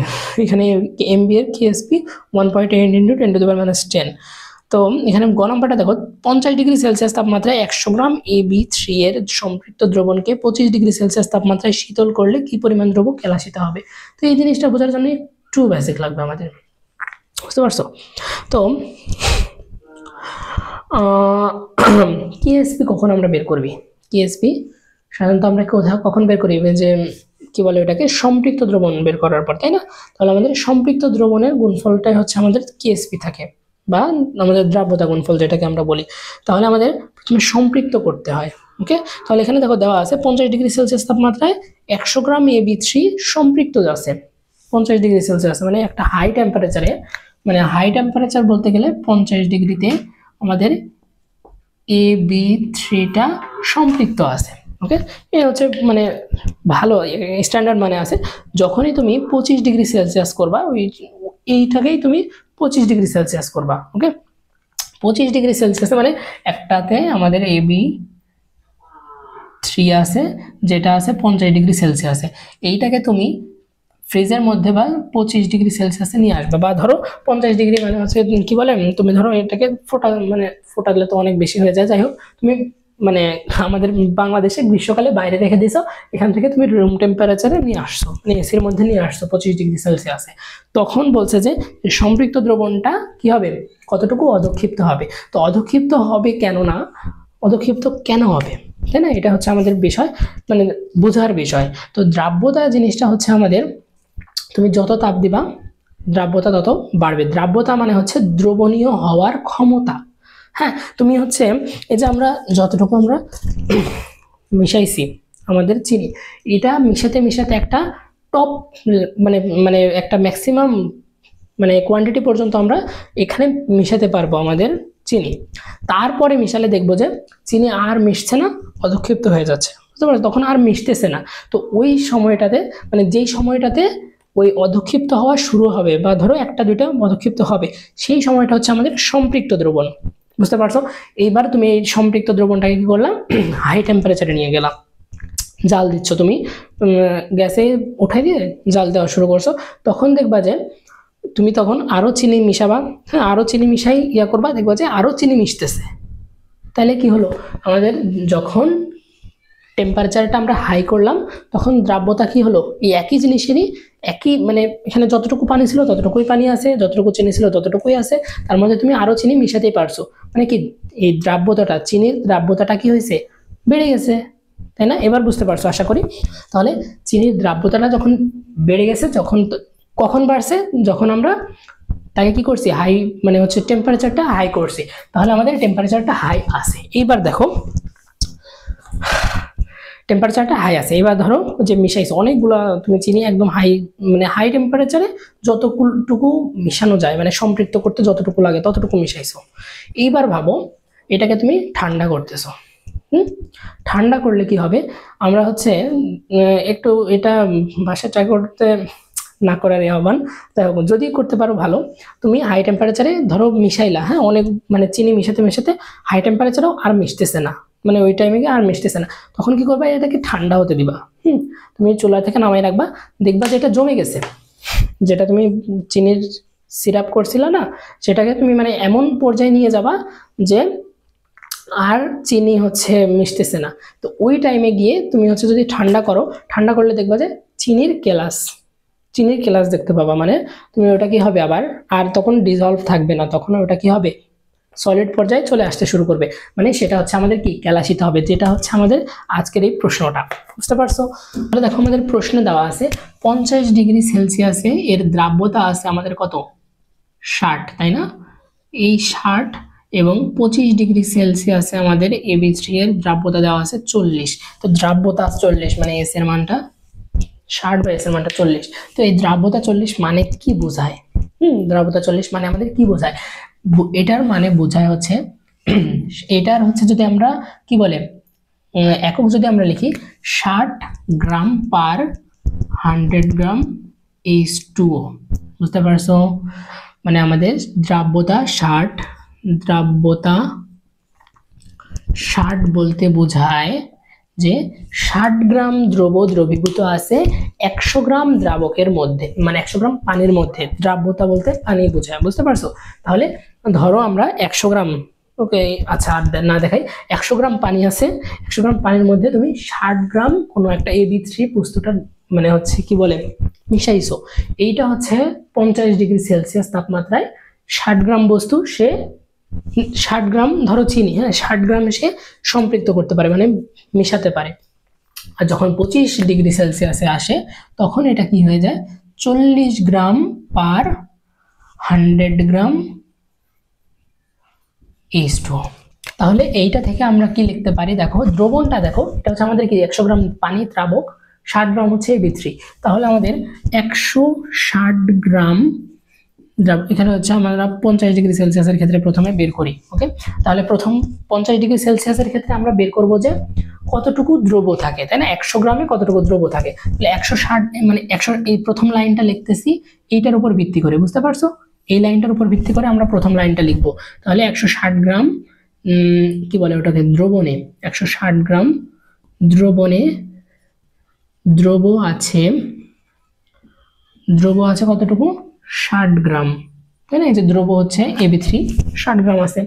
Speaker 1: এখানে MB এর কেএসপি 1.8 ইন্টু 10⁻⁻10। তো এখানে গ নাম্বারটা দেখো, 50 ডিগ্রি সেলসিয়াস তাপমাত্রায় 100 গ্রাম AB3 এর সম্পৃক্ত দ্রবণকে 25 ডিগ্রি সেলসিয়াস তাপমাত্রায় শীতল করলে কি পরিমাণ দ্রব্য কেলাসিত হবে? তো এই জিনিসটা বোঝার জন্য একটু বেসিক লাগবে আমাদের, বুঝতে পারছো? তো কেএসপি কখন আমরা বের করবি? কেএসপি সাধারণত আমরা কখন বের করি? যে কি বলে ওটাকে, সম্পৃক্ত দ্রবণ বের করার পর, তাই না? তাহলে আমাদের সম্পৃক্ত দ্রবণের গুণফলটাই হচ্ছে আমাদের কেএসপি থাকে, বা আমাদের দ্রাব্যতা গুণফল যেটাকে আমরা বলি। তাহলে আমাদের প্রথমে সম্পৃক্ত করতে হয়। ওকে, তাহলে এখানে দেখো দেওয়া আছে 50 ডিগ্রি সেলসিয়াস তাপমাত্রায় 100 গ্রাম AB3 সম্পৃক্ত আছে। 50 ডিগ্রি সেলসিয়াস মানে একটা হাই টেম্পারেচারে, মানে হাই টেম্পারেচার বলতে গেলে 50 ডিগ্রিতে আমাদের AB3টা সম্পৃক্ত আছে। ওকে, এই হচ্ছে মানে ভালো স্ট্যান্ডার্ড মানে আছে। যখনই তুমি 25 ডিগ্রি সেলসিয়াস করবা, এইটাকেই তুমি 25 ডিগ্রি সেলসিয়াস করবা। ওকে, 25 ডিগ্রি সেলসিয়াস মানে একটাতে আমাদের AB3 আছে, যেটা আছে 50 ডিগ্রি সেলসিয়াসে, এইটাকে তুমি ফ্রিজের মধ্যে বা 25 ডিগ্রি সেলসিয়াসে নিয়ে আসবে। বা ধরো 50 ডিগ্রি মানে হচ্ছে কি বলে, তুমি ধরো এটাকে ফোটালে তো অনেক বেশি হয়ে যায়, যাই হোক তুমি মানে আমাদের বাংলাদেশে গ্রীষ্মকালে বাইরে রেখে দিছো, এখান থেকে তুমি রুম টেম্পারেচারে নিয়ে আসছো, মানে এসির মধ্যে নিয়ে আসছো 25 ডিগ্রি সেলসিয়াসে। তখন বলছে যে সম্পৃক্ত দ্রবণটা কি হবে, কতটুকু অধক্ষিপ্ত হবে। তো অধক্ষিপ্ত হবে কেন না, অধক্ষিপ্ত কেন হবে, তাই না? এটা হচ্ছে আমাদের বিষয়, মানে বোঝার বিষয়। তো দ্রাব্যতা জিনিসটা হচ্ছে আমাদের, তুমি যত তাপ দিবা দ্রাব্যতা তত বাড়বে। দ্রাব্যতা মানে হচ্ছে দ্রবণীয় হওয়ার ক্ষমতা। হ্যাঁ, তুমি হচ্ছে এই যে আমরা যতটুকু আমরা মিশাইছি আমাদের চিনি, এটা মিশাতে মিশাতে একটা টপ মানে মানে একটা ম্যাক্সিমাম মানে কোয়ান্টিটি পর্যন্ত আমরা এখানে মিশাতে পারবো আমাদের চিনি। তারপরে মিশালে দেখবো যে চিনি আর মিশছে না, অধক্ষিপ্ত হয়ে যাচ্ছে, বুঝতে পারছো? তখন আর মিশতেছে না। তো ওই সময়টাতে, মানে যেই সময়টাতে ওই অধক্ষিপ্ত হওয়া শুরু হবে, বা ধরো একটা দুইটা অধক্ষিপ্ত হবে, সেই সময়টা হচ্ছে আমাদের সম্পৃক্ত দ্রবণ, বুঝতে পারছো? এইবার তুমি এই সম্পৃক্ত দ্রবণটাকে কি করলাম, হাই টেম্পারেচারে নিয়ে গেলাম, জাল দিচ্ছ তুমি, গ্যাসে উঠাই দিয়ে জাল দেওয়া শুরু করছো। তখন দেখবা যে তুমি তখন আরও চিনি মিশাবা, হ্যাঁ আরও চিনি মিশাই করবা, দেখবা যে আরও চিনি মিশতেছে। তাহলে কি হলো, আমাদের যখন টেম্পারেচারটা আমরা হাই করলাম তখন দ্রাব্যতা কি হলো, এই একই জিনিসেরই একই, মানে এখানে যতটুকু পানি ছিল ততটুকুই পানি আছে, যতটুকু চিনি ছিল ততটুকুই আছে, তার মধ্যে তুমি আরও চিনি মিশাতেই পারছো। মানে কি, এই দ্রাব্যতাটা, চিনির দ্রাব্যতাটা কি হয়েছে, বেড়ে গেছে, তাই না? এবার বুঝতে পারছো আশা করি। তাহলে চিনির দ্রাব্যতাটা যখন বেড়ে গেছে, কখন বাড়ছে, যখন আমরা তাকে কি করছি, হাই মানে হচ্ছে টেম্পারেচারটা হাই করছি, তাহলে আমাদের টেম্পারেচারটা হাই আছে। এইবার দেখো টেম্পারেচারটা হাই আছে, এবার ধরো যে মিশাইছো অনেকগুলো তুমি চিনি একদম হাই, মানে হাই টেম্পারেচারে যতটুকু মিশানো যায়, মানে সম্পৃক্ত করতে যতটুকু লাগে ততটুকু মিশাইছো। এইবার ভাবো এটাকে তুমি ঠান্ডা করতেছো, ঠান্ডা করলে কি হবে, আমরা হচ্ছে একটু এটা বাসায় ট্রাই করতে না করার আহ্বান, তাই হোক যদি করতে পারো ভালো। তুমি হাই টেম্পারেচারে ধরো মিশাইলা, হ্যাঁ অনেক মানে চিনি মিশাতে মিশাতে হাই টেম্পারেচারেও আর মিশতেছে না, মানে ওই টাইমে আর মিশতেছে না, তখন কি করবা, এটাকে ঠান্ডা হতে দিবা। তুমি চুলা থেকে নামাই রাখবা, দেখবা যে এটা জমে গেছে, যেটা তুমি চিনির সিরাপ করছিলা না, সেটাকে তুমি মানে এমন পর্যায়ে নিয়ে যাবা যে আর চিনি হচ্ছে মিশতেছে না। তো ওই টাইমে গিয়ে তুমি হচ্ছে যদি ঠান্ডা করো, ঠান্ডা করলে দেখবা যে চিনির কেলাস দেখতে পাবা, মানে তুমি ওটা কি হবে আবার, আর তখন ডিজলভ থাকবে না, তখন ওটা কি হবে, সলিড পর্যায়ে চলে আসতে শুরু করবে, মানে সেটা হচ্ছে আমাদের কি কেলাসিতে হবে, যেটা হচ্ছে আমাদের আজকের এই প্রশ্নটা। বুঝতে পারছো? তাহলে দেখো আমাদের প্রশ্নে দেওয়া আছে 50 ডিগ্রি সেলসিয়াসে এর দ্রাব্যতা আছে আমাদের কত, 60, তাই না? এই 60 এবং 25 ডিগ্রি সেলসিয়াসে আমাদের AB3 এর দ্রাব্যতা দেওয়া আছে 40। তো দ্রাব্যতা 40 মানে এস এর মানটা 60 বা এস এর মানটা 40। তো এই দ্রাব্যতা 40 মানে কি বোঝায়? দ্রাব্যতা 40 মানে আমাদের কি বোঝায়? এটার মানে বোঝায় হচ্ছে এটার হচ্ছে যদি আমরা কি বলে একক যদি আমরা লিখি 60 গ্রাম পার 100 গ্রাম H2O। বুঝতে পারছো? মানে আমাদের দ্রাব্যতা 60 বলতে বোঝায় যে 60 গ্রাম দ্রবীভূত আছে 100 গ্রাম দ্রাবকের মধ্যে, মানে 100 গ্রাম পানির মধ্যে। দ্রাব্যতা বলতে পানি বোঝায়। বুঝতে পারছো? তাহলে ধরো আমরা 100 গ্রাম, ওকে আচ্ছা আর না দেখাই, 100 গ্রাম পানি আছে, 100 গ্রাম পানির মধ্যে তুমি 60 গ্রাম কোনো একটা AB3 বস্তুটা মানে হচ্ছে কি বলে মিশাইছো। এইটা হচ্ছে 50 ডিগ্রি সেলসিয়াস তাপমাত্রায় 60 গ্রাম বস্তু সে 60 গ্রাম ধরো চিনি, হ্যাঁ 60 গ্রাম সে সম্পৃক্ত করতে পারে, মানে মিশাতে পারে। আর যখন 25 ডিগ্রি সেলসিয়াসে আসে তখন এটা কি হয়ে যায়, 40 গ্রাম পার 100 গ্রাম H2O। তাহলে এইটা থেকে আমরা কি লিখতে পারি, দেখো দ্রবণটা দেখো, এটা হচ্ছে আমাদের কি 100 গ্রাম পানি দ্রাবক, 60 গ্রাম হচ্ছে AB3। তাহলে আমাদের 160 গ্রাম এখানে হচ্ছে আমরা 50 ডিগ্রি সেলসিয়াসের ক্ষেত্রে প্রথমে বের করি। ওকে, তাহলে প্রথম 50 ডিগ্রি সেলসিয়াসের ক্ষেত্রে আমরা বের করব যে কতটুকু দ্রব থাকে, তাই না? 100 গ্রামে কতটুকু দ্রব থাকে। তাহলে 160 মানে 100, এই প্রথম লাইনটা লিখতেছি এইটার উপর ভিত্তি করে। বুঝতে পারছো? এই লাইনটার উপর ভিত্তি করে আমরা প্রথম লাইনটা লিখবো। তাহলে 160 গ্রাম কি বলে ওটাকে, দ্রবণে 160 গ্রাম দ্রবণে দ্রব আছে কতটুকু, 60 গ্রাম, তাই না? এই যে দ্রব হচ্ছে AB3 60 গ্রাম আছে।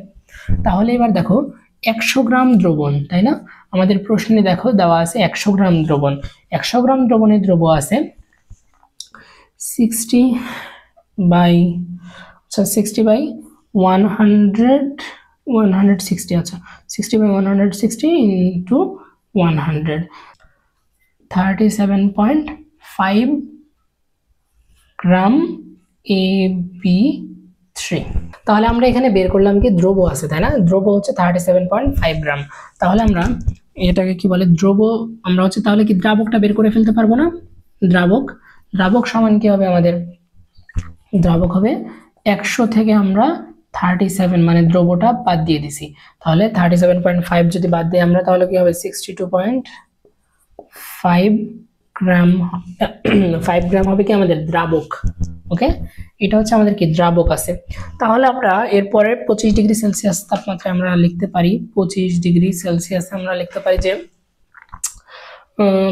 Speaker 1: তাহলে এবার দেখো 100 গ্রাম দ্রবণ, তাই না? আমাদের প্রশ্নে দেখো দেওয়া আছে 100 গ্রাম দ্রবণ। 100 গ্রাম দ্রবণে দ্রব আছে 60 বাই 160, আচ্ছা 60 বাই 160 ইন্টু 100, 37.5 গ্রাম AB3। তাহলে আমরা এখানে বের করলাম কি দ্রব আছে, তাই না? দ্রব হচ্ছে 37.5 গ্রাম। তাহলে আমরা এটাকে কি বলে, দ্রব আমরা হচ্ছে তাহলে কি দ্রাবকটা বের করে ফেলতে পারবো না? দ্রাবক সমান কি হবে আমাদের, দ্রাবক হবে 100 থেকে আমরা 37 মানে দ্রবটা বাদ দিয়ে দিছি, তাহলে 37.5 যদি বাদ দিই আমরা তাহলে কি হবে 62.5 গ্রাম 5 গ্রাম হবে কি আমাদের দ্রাবক। ওকে, এটা হচ্ছে আমাদের কি দ্রাবক আছে। তাহলে আমরা এরপরে 25 ডিগ্রি সেলসিয়াস তাপমাত্রায় আমরা লিখতে পারি, 25 ডিগ্রি সেলসিয়াসে আমরা লিখতে পারি যে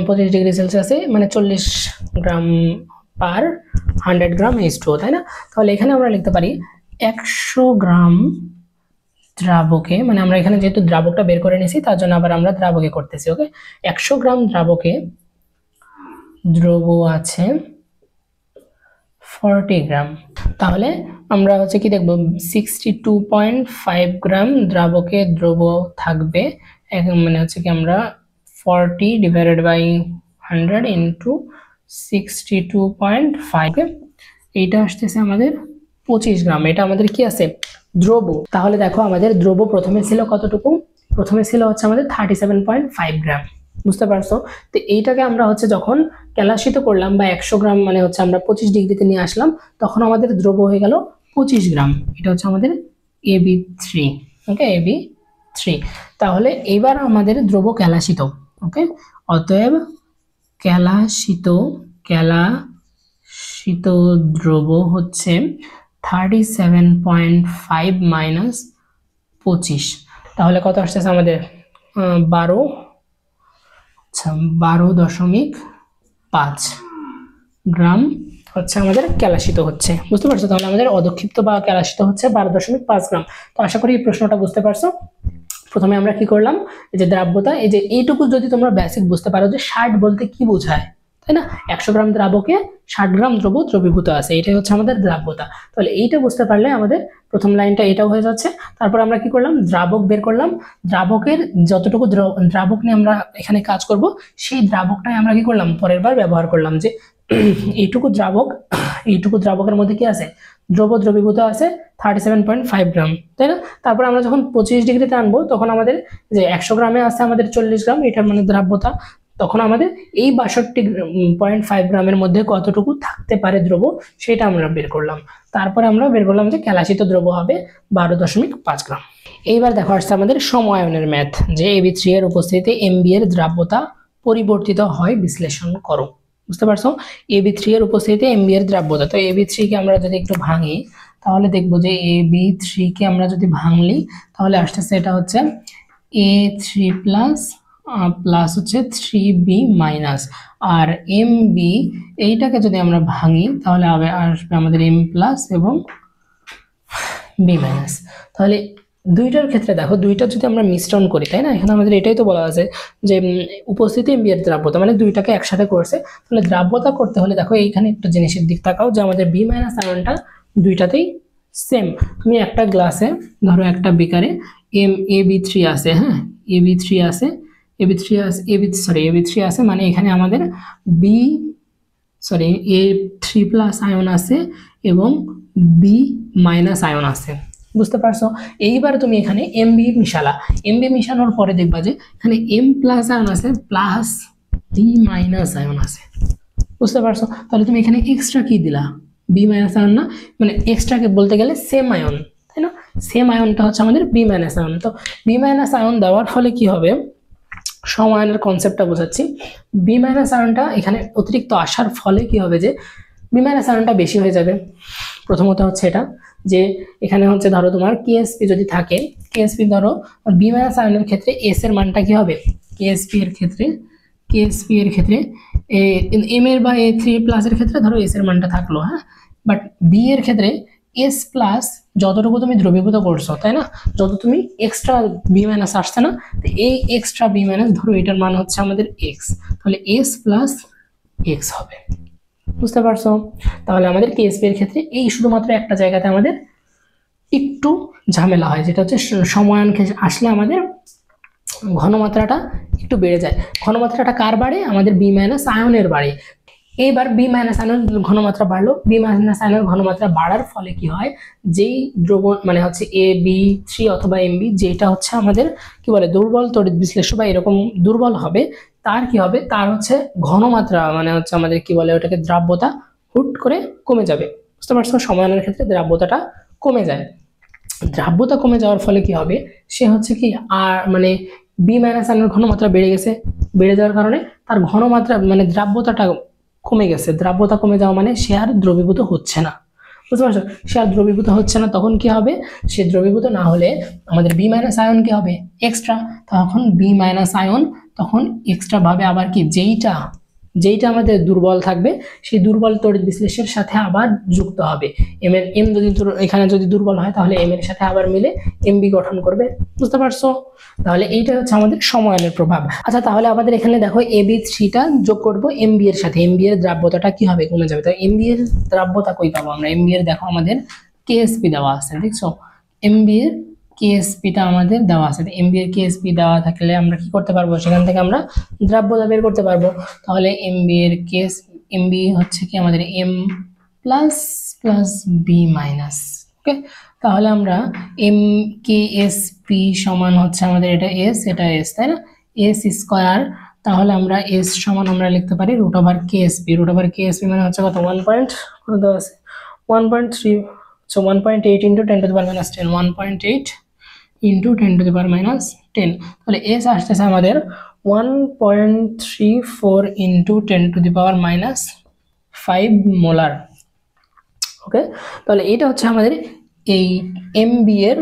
Speaker 1: 25 ডিগ্রি সেলসিয়াসে মানে 40 গ্রাম পার 100 গ্রাম H2O, তাই না? তাহলে এখানে আমরা লিখতে পারি 100 গ্রাম দ্রাবকে, মানে আমরা এখানে যেহেতু দ্রাবকটা বের করে নিয়েছি তার জন্য আবার আমরা দ্রাবকে করতেছি। ওকে, 100 গ্রাম দ্রাবকে দ্রব আছে 40 গ্রাম। তাহলে আমরা হচ্ছে কি দেখব, 62.5 গ্রাম দ্রাবকে দ্রব থাকবে, মানে হচ্ছে কি আমরা 40 ডিভাইডেড বাই 100 ইন্টু 62.5, এইটা আসতেছে আমাদের 25 গ্রাম। এটা আমাদের কি আছে, দ্রব। তাহলে দেখো আমাদের দ্রব প্রথমে ছিল কতটুকু, প্রথমে ছিল হচ্ছে আমাদের 37.5 গ্রাম। বুঝতে পারছো? তো এইটাকে আমরা হচ্ছে যখন ক্যালাসিত করলাম বা 100 গ্রাম মানে হচ্ছে আমরা 25 ডিগ্রিতে নিয়ে আসলাম, তখন আমাদের দ্রব হয়ে গেল 25 গ্রাম। এটা হচ্ছে আমাদের AB3। ওকে, AB3 3। তাহলে এবার আমাদের দ্রব্য ক্যালাসিত, ওকে, অতএব ক্যালাসিত দ্রব্য হচ্ছে 37.5 মাইনাস 25। তাহলে কত আসতেছে আমাদের 12.5 গ্রাম হচ্ছে আমাদের ক্যালাসিত হচ্ছে, বুঝতে পারছো? তাহলে আমাদের অধক্ষিপ্ত বা ক্যালাসিত হচ্ছে 12.5 গ্রাম। তো আশা করি এই প্রশ্নটা বুঝতে পারছো। প্রথমে আমরা কি করলাম, এই যে দ্রাব্যতা, এই যে এইটুকু যদি তোমরা বেসিক বুঝতে পারো যে 60 বলতে কি বোঝায়, তাই না? 100 গ্রাম দ্রাবকে 60 গ্রাম দ্রব্য দ্রবীভূত আছে, এটাই হচ্ছে আমাদের দ্রাব্যতা। তাহলে এইটা বুঝতে পারলে আমাদের প্রথম লাইনটা এটাও হয়ে যাচ্ছে। তারপর আমরা কি করলাম, দ্রাবক বের করলাম। দ্রাবকের যতটুকু দ্রাবক নিয়ে আমরা এখানে কাজ করব, সেই দ্রাবকটাই আমরা কি করলাম, পরের বার ব্যবহার করলাম যে এইটুকু দ্রাবকের মধ্যে কি আছে, দ্রব্য দ্রবীভূত আছে 37.5 গ্রাম, তাই না? তারপর আমরা যখন 25 ডিগ্রিতে আনবো তখন আমাদের যে 100 গ্রামে আছে আমাদের 40 গ্রাম, এটার মানে দ্রাব্যতা। তখন আমাদের এই 62.5 গ্রামের মধ্যে কতটুকু থাকতে পারে দ্রব্য, সেটা আমরা বের করলাম। তারপরে আমরা বের করলাম যে ক্যালাসিত দ্রব্য হবে 12.5 গ্রাম। এইবার দেখো আসছে আমাদের সম-আয়নের ম্যাথ, যে Ab3 এর উপস্থিতিতে Mb এর দ্রাব্যতা পরিবর্তিত হয় বিশ্লেষণ করো। বুঝতে পারছো? Ab3 এর উপস্থিতিতে Mb এর দ্রাব্যতা। তো Ab3 কে আমরা যদি একটু ভাঙি তাহলে দেখবো যে Ab3 কে আমরা যদি ভাঙলি তাহলে আসতেছে এটা হচ্ছে A3 প্লাস প্লাস হচ্ছে 3b মাইনাস, আর Mb এইটাকে যদি আমরা ভাঙি তাহলে আসবে আমাদের M প্লাস এবং b মাইনাস। তাহলে দুইটার ক্ষেত্রে দেখো, দুইটা যদি আমরা মিশ্রণ করি, তাই না? এখানে আমাদের এটাই তো বলা আছে যে উপস্থিতি Mb এর দ্রাব্যতা, মানে দুইটাকে একসাথে করছে। তাহলে দ্রাব্যতা করতে হলে দেখো এইখানে একটা জিনিসের দিক তাকাও যে আমাদের b মাইনাস আয়নটা দুইটাতেই সেম। তুমি একটা গ্লাসে ধরো, একটা বিকারে Ab3 আছে, হ্যাঁ, Ab3 আছে, Ab3 আছে, মানে এখানে আমাদের A3 প্লাস আয়ন আছে এবং B মাইনাস আয়ন আছে। বুঝতে পারছো? এইবার তুমি এখানে Mb মিশালা, Mb মিশানোর পরে দেখবা যে এখানে M প্লাস আয়ন আছে প্লাস B মাইনাস আয়ন আছে। বুঝতে পারছো? তাহলে তুমি এখানে এক্সট্রা কি দিলা, B মাইনাস আয়ন না, মানে এক্সট্রাকে বলতে গেলে সেম আয়ন, তাই না? সেম আয়নটা হচ্ছে আমাদের B মাইনাস আয়ন। তো B মাইনাস আয়ন দেওয়ার ফলে কি হবে, সম-আয়নের কনসেপ্টটা বোঝাচ্ছি। B মাইনাস আয়নটা এখানে অতিরিক্ত আসার ফলে কি হবে যে B মাইনাস আয়নটা বেশি হয়ে যাবে। প্রথমত হচ্ছে এটা যে এখানে হচ্ছে ধরো তোমার KSP যদি থাকে, KSP ধরো B মাইনাস আয়নের ক্ষেত্রে S এর মানটা কি হবে, KSP এর ক্ষেত্রে M এর বা A3 প্লাস এর ক্ষেত্রে ধরো S এর মানটা থাকলো, হ্যাঁ, বাট B এর ক্ষেত্রে S প্লাস যতটুকু তুমি দ্রবীভূত করছো, তাই না, যত তুমি এক্সট্রা B মাইনাস আসছে না, তো এই এক্সট্রা B মাইনাস ধরো এটার মান হচ্ছে আমাদের X, তাহলে S প্লাস X হবে। বুঝতে পারছো? তাহলে আমাদের KSP এর ক্ষেত্রে এই শুধুমাত্র একটা জায়গাতে আমাদের একটু ঝামেলা হয়, যেটা হচ্ছে সম-আয়ন আসলে আমাদের ঘনমাত্রাটা একটু বেড়ে যায়। ঘনমাত্রাটা কার বাড়ে, আমাদের B মাইনাস আয়নের বাড়ে। এইবার B মাইনাস আয়নের ঘনমাত্রা বাড়লো, B মাইনাস আয়নের ঘনমাত্রা বাড়ার ফলে কি হয়, যেই দ্রবণ মানে হচ্ছে Ab3 অথবা Mb, যেটা হচ্ছে আমাদের কি বলে দুর্বল তড়িৎ বিশ্লেষ্য বা এরকম দুর্বল হবে, তার কি হবে, তার হচ্ছে ঘনমাত্রা মানে হচ্ছে আমাদের কি বলে ওটাকে দ্রাব্যতা হুট করে কমে যাবে। বুঝতে পারছো? সম-আয়নের ক্ষেত্রে দ্রাব্যতাটা কমে যায়। দ্রাব্যতা কমে যাওয়ার ফলে কি হবে, সে হচ্ছে কি আর মানে B মাইনাস আয়নের ঘনমাত্রা বেড়ে গেছে, বেড়ে যাওয়ার কারণে তার ঘনমাত্রা মানে দ্রাব্যতাটা কমে গেছে। দ্রাব্যতা কমে যাওয়া মানে সে আর দ্রবীভূত হচ্ছে না। বুঝতে পারছো? সে আর দ্রবীভূত হচ্ছে না, তখন কি হবে, সে দ্রবীভূত না হলে আমাদের B মাইনাস আয়ন কি হবে, এক্সট্রা। তখন B মাইনাস আয়ন তখন এক্সট্রা ভাবে আবার কি যেইটা আমাদের দুর্বল থাকবে, সেই দুর্বল তড়িৎ বিশ্লেষের সাথে আবার যুক্ত হবে। M যদি এখানে যদি দুর্বল হয় তাহলে M এর সাথে আবার মিলে MB গঠন করবে। বুঝতে পারছো? তাহলে এইটা হচ্ছে আমাদের সম-আয়নের প্রভাব। আচ্ছা, তাহলে আমাদের এখানে দেখো Ab3টা যোগ করব MB এর সাথে, MB এর দ্রাব্যতাটা কি হবে, কমে যাবে। তো MB এর দ্রাব্যতা কই পাবো আমরা, MB এর দেখো আমাদের KSP দেওয়া আছে, দেখছো, MB এর KSPটা আমাদের দেওয়া আছে। MB এর KSP দেওয়া থাকলে আমরা কি করতে পারবো, সেখান থেকে আমরা দ্রাব্যতা বের করতে পারবো। তাহলে MB হচ্ছে কি আমাদের M plus plus B minus, okay. তাহলে আমরা KSP সমান হচ্ছে আমাদের এটা S, এটা S, তাই না, S স্কয়ার। তাহলে আমরা S সমান আমরা লিখতে পারি root over KSP। Root over KSP মানে হচ্ছে কত, 1.3, so 1.8 into 10 to the power minus 10, 1.8 into 10⁻⁻10। তাহলে এস আসতেছে আমাদের 1.34 ইন্টু 10⁻⁻5 মোলার। ওকে, তাহলে এটা হচ্ছে আমাদের এই এমবি এর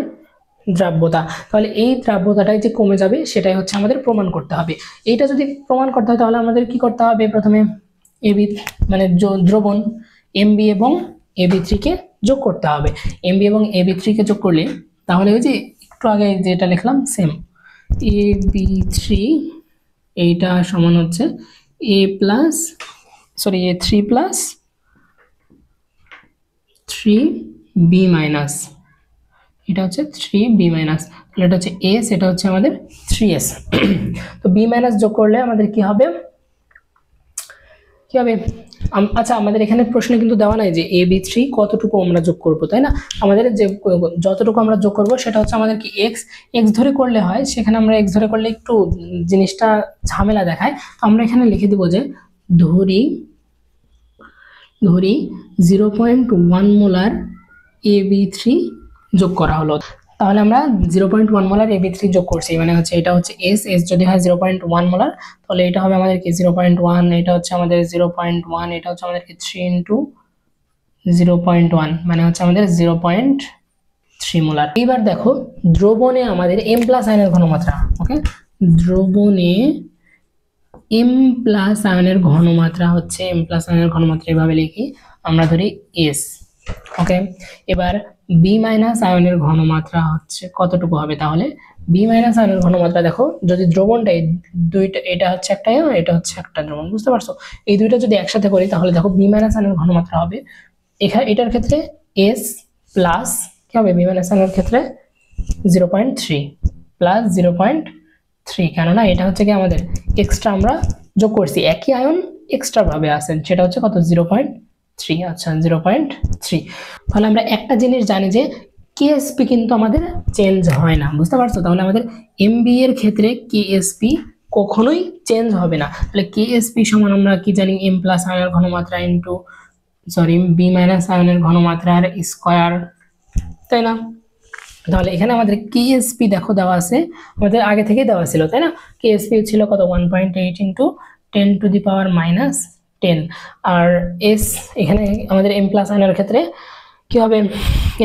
Speaker 1: দ্রাব্যতা। তাহলে এই দ্রাব্যতাটাই যে কমে যাবে সেটাই হচ্ছে আমাদের প্রমাণ করতে হবে। এইটা যদি প্রমাণ করতে হয় তাহলে আমাদের কি করতে হবে, প্রথমে এবি মানে দ্রবণ এমবি এবং এবি3 কে যোগ করতে হবে। এমবি এবং এবি3 কে যোগ করলে তাহলে ওই যে একটু আগে যেটা লিখলাম সেম, এবি3 এইটা সমান হচ্ছে A3 প্লাস 3b মাইনাস, এটা হচ্ছে 3b মাইনাস, তাহলে এটা হচ্ছে s, এটা হচ্ছে আমাদের 3s। তো b মাইনাস যোগ করলে আমাদের কি হবে, আচ্ছা আমাদের এখানে প্রশ্নে কিন্তু দেওয়া নাই যে ab3 কতটুকু আমরা যোগ করব, তাই না? আমাদের যে যতটুকু আমরা যোগ করব সেটা হচ্ছে আমাদের কি x ধরে করলে হয়, সেখানে আমরা x ধরে করলে একটু জিনিসটা ঝামেলা দেখায়। তো আমরা এখানে লিখে দিব যে ধরি 0.1 মোলার ab3 যোগ করা হলো। তাহলে আমরা 0.1 মোলার ab3 যোগ করছি, মানে হচ্ছে এটা হচ্ছে s যদি হয় 0.1 মোলার, তাহলে এটা হবে আমাদের কি 0.1, এটা হচ্ছে আমাদের 0.1, এটা হচ্ছে আমাদের কি 3 ইনটু 0.1 মানে হচ্ছে আমাদের 0.3 মোলার। এবার দেখো দ্রবণে আমাদের m প্লাস আয়নের ঘনমাত্রা, ওকে, দ্রবণে m প্লাস আয়নের ঘনমাত্রা হচ্ছে m প্লাস আয়নের ঘনমাত্রা এভাবে লিখি আমরা, ধরি s। ওকে, এবার b মাইনাস আয়নের ঘনমাত্রা হচ্ছে কতটুকু হবে, তাহলে b মাইনাস আয়নের ঘনমাত্রা দেখো যদি দ্রবণটা দুইটা, এটা হচ্ছে একটা আয়ন, এটা হচ্ছে একটা দ্রবণ, বুঝতে পারছো? এই দুইটা যদি একসাথে করি তাহলে দেখো b মাইনাস আয়নের ঘনমাত্রা হবে এখানে, এটার ক্ষেত্রে s প্লাস কি হবে, b মাইনাস আয়নের ক্ষেত্রে 0.3 প্লাস 0.3, কেননা এটা হচ্ছে কি আমাদের এক্সট্রা আমরা যোগ করছি, একই আয়ন এক্সট্রা ভাবে আছে, সেটা হচ্ছে কত 0.3। আচ্ছা 0.3। তাহলে আমরা একটা জিনিস জানি যে কেএসপি কিন্তু আমাদের চেঞ্জ হয় না, বুঝতে পারছো? তাহলে আমাদের এমবি এর ক্ষেত্রে কেএসপি কখনোই চেঞ্জ হবে না। তাহলে কেএসপি সমান আমরা কি জানি, এম প্লাস আয়নের ঘনমাত্রা ইন্টু বি মাইনাস আয়নের ঘনমাত্রার স্কয়ার, তাই না? তাহলে এখানে আমাদের কেএসপি দেখো দেওয়া আছে, আমাদের আগে থেকে দেওয়া ছিল, তাই না? কেএসপি ছিল কত 1.8 ইন্টু 10⁻⁻10, আর এস এখানে আমাদের এম প্লাস আয়নের ক্ষেত্রে কি হবে,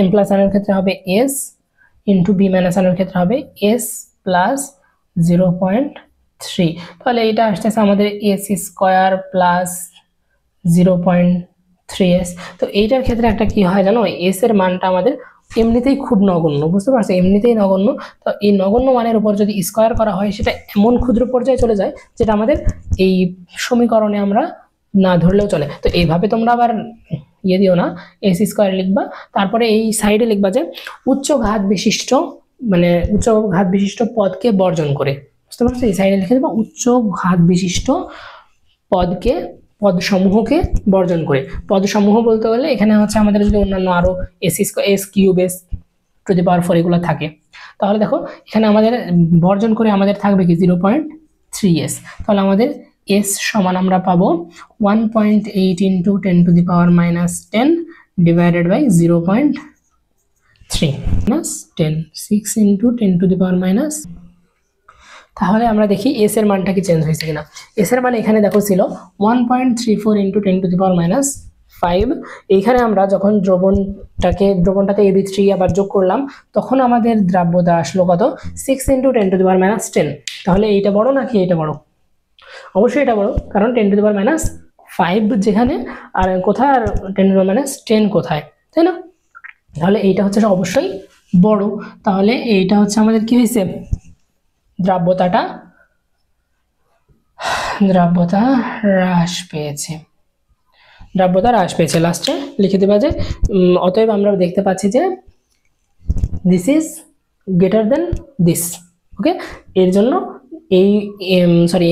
Speaker 1: এম প্লাস আয়নের ক্ষেত্রে হবে এস ইন্টু বি মাইনাস আয়নের ক্ষেত্রে হবে এস প্লাস 0.3। তাহলে এটা আসতেছে আমাদের এস স্কয়ার প্লাস 0.3s। তো এইটার ক্ষেত্রে একটা কি হয় জানো, এস এর মানটা আমাদের এমনিতেই খুব নগণ্য, বুঝতে পারছো? এমনিতেই নগণ্য। তো এই নগণ্য মানের উপর যদি স্কয়ার করা হয় সেটা এমন ক্ষুদ্র পর্যায়ে চলে যায় যেটা আমাদের এই সমীকরণে আমরা না ধরলেও চলে। তো এইভাবে তোমরা আবার দিও না, এস স্কয়ার লিখবা, তারপরে এই সাইডে লিখবা যে উচ্চ ঘাত বিশিষ্ট, মানে উচ্চ ঘাত বিশিষ্ট পদকে বর্জন করে, বুঝতে পারছো? এই সাইডে লিখে দেবা উচ্চ ঘাত বিশিষ্ট পদকে, পদসমূহকে বর্জন করে। পদসমূহ বলতে গেলে এখানে হচ্ছে আমাদের যদি অন্যান্য আরো S cube S to the power 4 এগুলো থাকে, তাহলে দেখো এখানে আমাদের বর্জন করে আমাদের থাকবে কি 0.3s। তাহলে আমাদের s সমান আমরা পাবো 1.8 into 10⁻⁻10 divided by 0.3 plus 10 6 into 10⁻⁻। তাহলে আমরা দেখি এস এর মানটা কি চেঞ্জ হয়েছে কিনা। এস এর মান এখানে দেখো ছিল 1.34 ইন্টু 10⁻⁵। এইখানে আমরা যখন দ্রবণটাতে ab3 আবার যোগ করলাম তখন আমাদের দ্রাব্যতা আসলো কত 6 ইন্টু 10⁻10। তাহলে এইটা বড় নাকি এটা বড়? অবশ্যই এটা বড়, কারণ 10⁻5 যেখানে আর কোথায়, আর 10⁻10 কোথায়, তাই না? তাহলে এইটা হচ্ছে অবশ্যই বড়। তাহলে এইটা হচ্ছে আমাদের কি হয়েছে, দ্রাব্যতা হ্রাস পেয়েছে, লাস্টে লিখে দেবা যে অতএব আমরা দেখতে পাচ্ছি যে this is greater than this. Okay, এর জন্য এই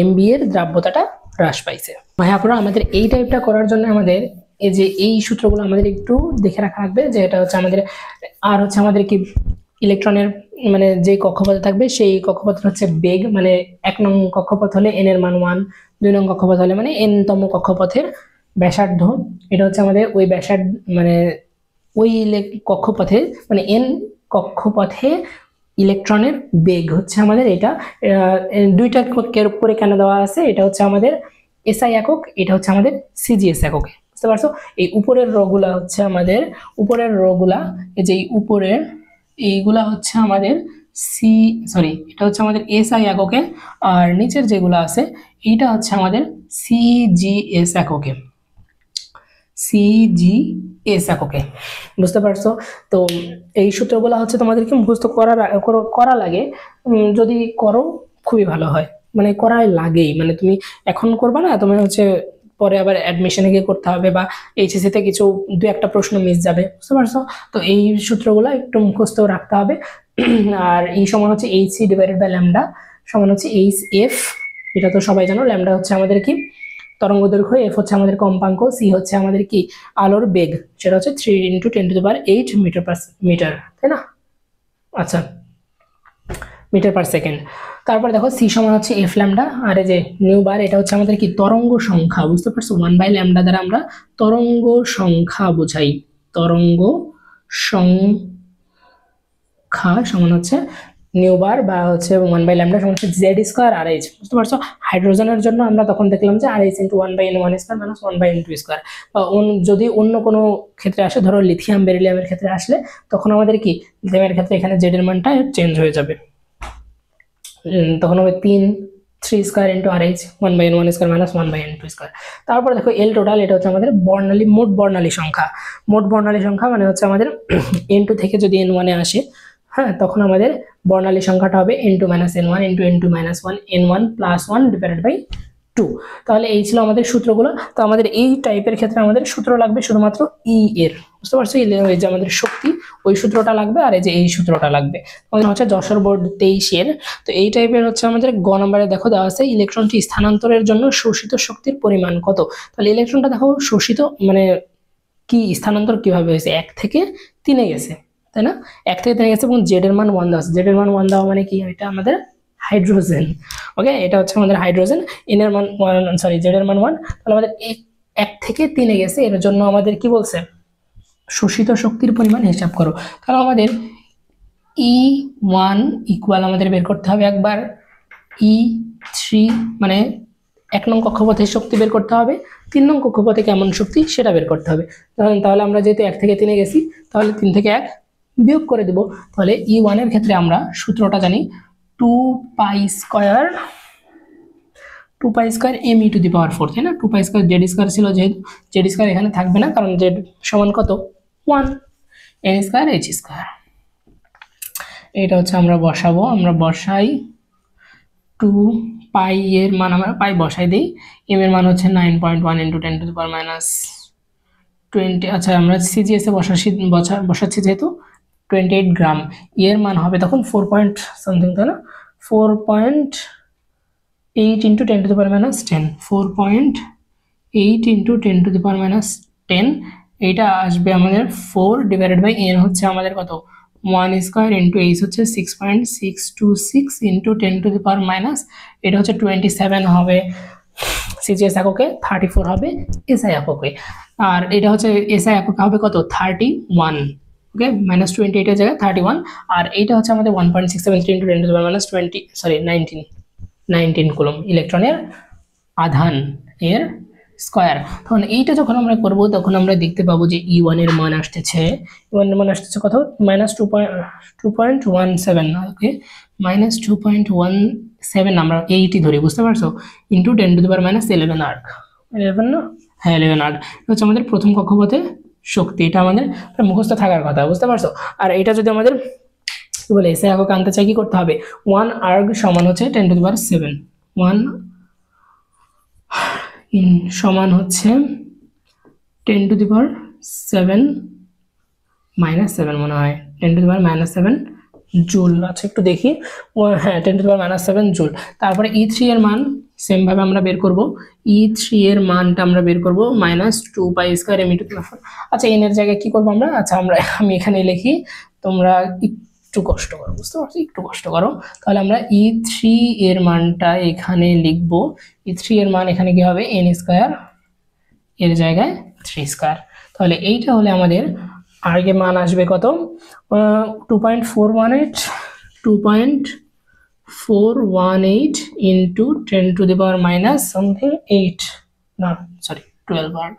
Speaker 1: এমবি এর দ্রাব্যতাটা হ্রাস পাইছে। ভাই আপনারা আমাদের এই টাইপটা করার জন্য আমাদের এই যে এই সূত্রগুলো আমাদের একটু দেখে রাখা লাগবে, যে এটা হচ্ছে আমাদের আর হচ্ছে আমাদের কি ইলেকট্রনের মানে যে কক্ষপথে থাকবে সেই কক্ষপথের হচ্ছে বেগ, মানে 1 নং কক্ষপথ হলে n এর মান 1, 2 নং কক্ষপথ হলে মানে n তম কক্ষপথের ব্যাসার্ধ, এটা হচ্ছে আমাদের ওই ব্যাসার্ধ মানে ওই কক্ষপথে মানে n কক্ষপথে ইলেকট্রনের বেগ হচ্ছে আমাদের এটা, দুইটা করে কেন দেওয়া আছে, এটা হচ্ছে আমাদের এসআই একক, এটা হচ্ছে আমাদের সিজিএস এককে, বুঝতে পারছো? এই উপরের রগুলা হচ্ছে আমাদের, উপরের রগুলা এই যে উপরের এইগুলা হচ্ছে আমাদের এটা হচ্ছে আমাদের এসআই এককে, আর নিচের যেগুলো আছে এইটা হচ্ছে আমাদের সিজিএস এককে, সিজিএস এককে, বুঝতে পারছো? তো এই সূত্রগুলো হচ্ছে তোমাদেরকে মুখস্থ করা লাগে, যদি করো খুবই ভালো হয়, মানে করাই লাগেই, মানে তুমি এখন করবা না, তুমি হচ্ছে পরে আবার অ্যাডমিশনে গিয়ে করতে হবে, বা এইচএসসি তে কিছু দু একটা প্রশ্ন মিস যাবে, বুঝতে পারছো? তো এই সূত্রগুলো একটু মুখস্থ রাখতে হবে। আর এই সমান হচ্ছে H C divided by lambda সমান হচ্ছে এইচ এফ, এটা তো সবাই জানো। ল্যামডা হচ্ছে আমাদের কি তরঙ্গ দৈর্ঘ্য, এফ হচ্ছে আমাদের কম্পাঙ্ক, সি হচ্ছে আমাদের কি আলোর বেগ, সেটা হচ্ছে 3 × 10⁸ মিটার, তাই না? আচ্ছা, মিটার পার সেকেন্ড। তারপর দেখো সি সমান হচ্ছে এফ ল্যামডা, আর এই যে নিউ বার এটা হচ্ছে আমাদের কি তরঙ্গ সংখ্যা, বুঝতে পারছো? 1/λ দ্বারা আমরা তরঙ্গ সংখ্যা বোঝাই, তরঙ্গ সংখ্যা সমান হচ্ছে নিউ বার বা হচ্ছে 1/λ সমান হচ্ছে জেড স্কোয়ার আর এইচ, বুঝতে পারছো? হাইড্রোজেনের জন্য আমরা তখন দেখলাম যে R H into 1/n1 square minus 1/n2 square, বা যদি অন্য কোনো ক্ষেত্রে আসে, ধরো লিথিয়াম বেরিলিয়ামের ক্ষেত্রে আসলে, তখন আমাদের কি লিথিয়ামের ক্ষেত্রে এখানে জেড এর মানটা চেঞ্জ হয়ে যাবে, তখন হবে 3 square into R H 1/n1 square minus 1/n2 square. তারপর দেখো এল টোটাল, এটা হচ্ছে আমাদের মোট বর্ণালী সংখ্যা, মোট বর্ণালী সংখ্যা মানে হচ্ছে আমাদের n2 থেকে যদি n1 এ আসে, হ্যাঁ, তখন আমাদের বর্ণালী সংখ্যাটা হবে n2 - n1 into n2 - 1 n1 + 1 divided by 2। তাহলে এই ছিল আমাদের সূত্রগুলো। তো আমাদের এই টাইপের ক্ষেত্রে আমাদের সূত্র লাগবে শুধুমাত্র ই এর, বুঝতে পারছো? এই যে আমাদের শক্তি, ওই সূত্রটা লাগবে, আর এই যে এই সূত্রটা লাগবে। আমাদের হচ্ছে যশোর বোর্ড 23-এর। তো এই টাইপের হচ্ছে আমাদের গ নম্বরে দেখো দেওয়া আছে ইলেকট্রনটি স্থানান্তরের জন্য শোষিত শক্তির পরিমাণ কত। তাহলে ইলেকট্রনটা দেখো শোষিত মানে কি, স্থানান্তর কিভাবে হয়েছে, 1 থেকে 3-এ গেছে, তাই না? 1 থেকে 3-এ গেছে, এবং জেড এর মান 1 দেওয়া আছে। জেড এর মান 1 দেওয়া মানে কি, এটা আমাদের হাইড্রোজেন, ওকে, এটা হচ্ছে আমাদের হাইড্রোজেন। এন এর মান 1, সরি, জেড এর মান 1, তাহলে আমাদের 1 থেকে 3-এ গেছে, এর জন্য আমাদের কি বলছে, শোষিত শক্তির পরিমাণ হিসাব করো। তাহলে আমাদের E1 ইকুয়াল আমাদের বের করতে হবে একবার E3, মানে 1 নং কক্ষপথের শক্তি বের করতে হবে, 3 নং কক্ষপথে কেমন শক্তি সেটা বের করতে হবে। তাহলে আমরা যেহেতু 1 থেকে 3-এ গেছি, তাহলে 3 থেকে 1 বিয়োগ করে দেব। তাহলে E1 এর ক্ষেত্রে আমরা সূত্রটা জানি 2π² me⁴, তাই না? 2π² জেড স্কোয়ার ছিল, যেহেতু জেড স্কোয়ার এখানে থাকবে না, কারণ জেড সমান কত, 1, n² h²। এটা হচ্ছে আমরা বসাবো, আমরা বসাই 2π এর মান আমরা পাই বসাই দিই, m এর মান হচ্ছে 9.1 × 10⁻20। আচ্ছা, আমরা সিজিএস এ বসাচ্ছি যেহেতু 28 গ্রাম, এর মান হবে তখন 4 পয়েন্ট সামথিং, তাই না? 4.8 × 10⁻10, 4.8 × 10⁻10, এইটা আসবে আমাদের 4 ডিভাইডেড বাই n হচ্ছে আমাদের কত, 1² ইন্টু এইচ হচ্ছে 6.626 ইন্টু 10⁻, এটা হচ্ছে 27 হবে সিজিএস এককে, 34 হবে এসআই এককে, আর এটা হচ্ছে এসআই এককে হবে কত, 31, ওকে, -28 এর জায়গায় 31, আর এইটা হচ্ছে আমাদের 1.673 ইন্টু 10⁻20, সরি 19 কুলম ইলেকট্রনের আধান এর স্কয়ার। তখন এইটা যখন আমরা করব, তখন আমরা দেখতে পাবো যে E1 এর মান আসতেছে, কত, -2.17, ওকে, -2.17 আমরা 80 ধরি, বুঝতে পারছো, ইন্টু 10⁻11 আর্ক, 11 না, হ্যাঁ 11 আর্ক হচ্ছে আমাদের প্রথম কক্ষপথে শক্তি। এটা আমাদের মুখস্থ থাকার কথা, বুঝতে পারছো? আর এটা যদি আমাদের কি বলে এসে এককে আনতে চাই, কি করতে হবে, 1 আর্গ সমান হচ্ছে 10⁻7, 1 সমান হচ্ছে 10⁻7 -7 মনে হয়, 10⁻7 জুল। আচ্ছা একটু দেখি, হ্যাঁ 10⁻7 জুল। তারপরে E3 এর মান সেম ভাবে আমরা বের করব, E3 এর মানটা আমরা বের করব -2π² m²। আচ্ছা n এর জায়গায় কি করব আমরা, আচ্ছা আমি এখানে লিখি, তোমরা একটু কষ্ট করো, বুঝতে পারছো, একটু কষ্ট করো। তাহলে আমরা E3 এর মানটা এখানে লিখব, E3 এর মান এখানে কি হবে, n² এর জায়গায় 3²। তাহলে এইটা হলে আমাদের আগে মান আসবে কত, 2.418 2.418 into 10 to the power minus something 8 না সরি 12 বার।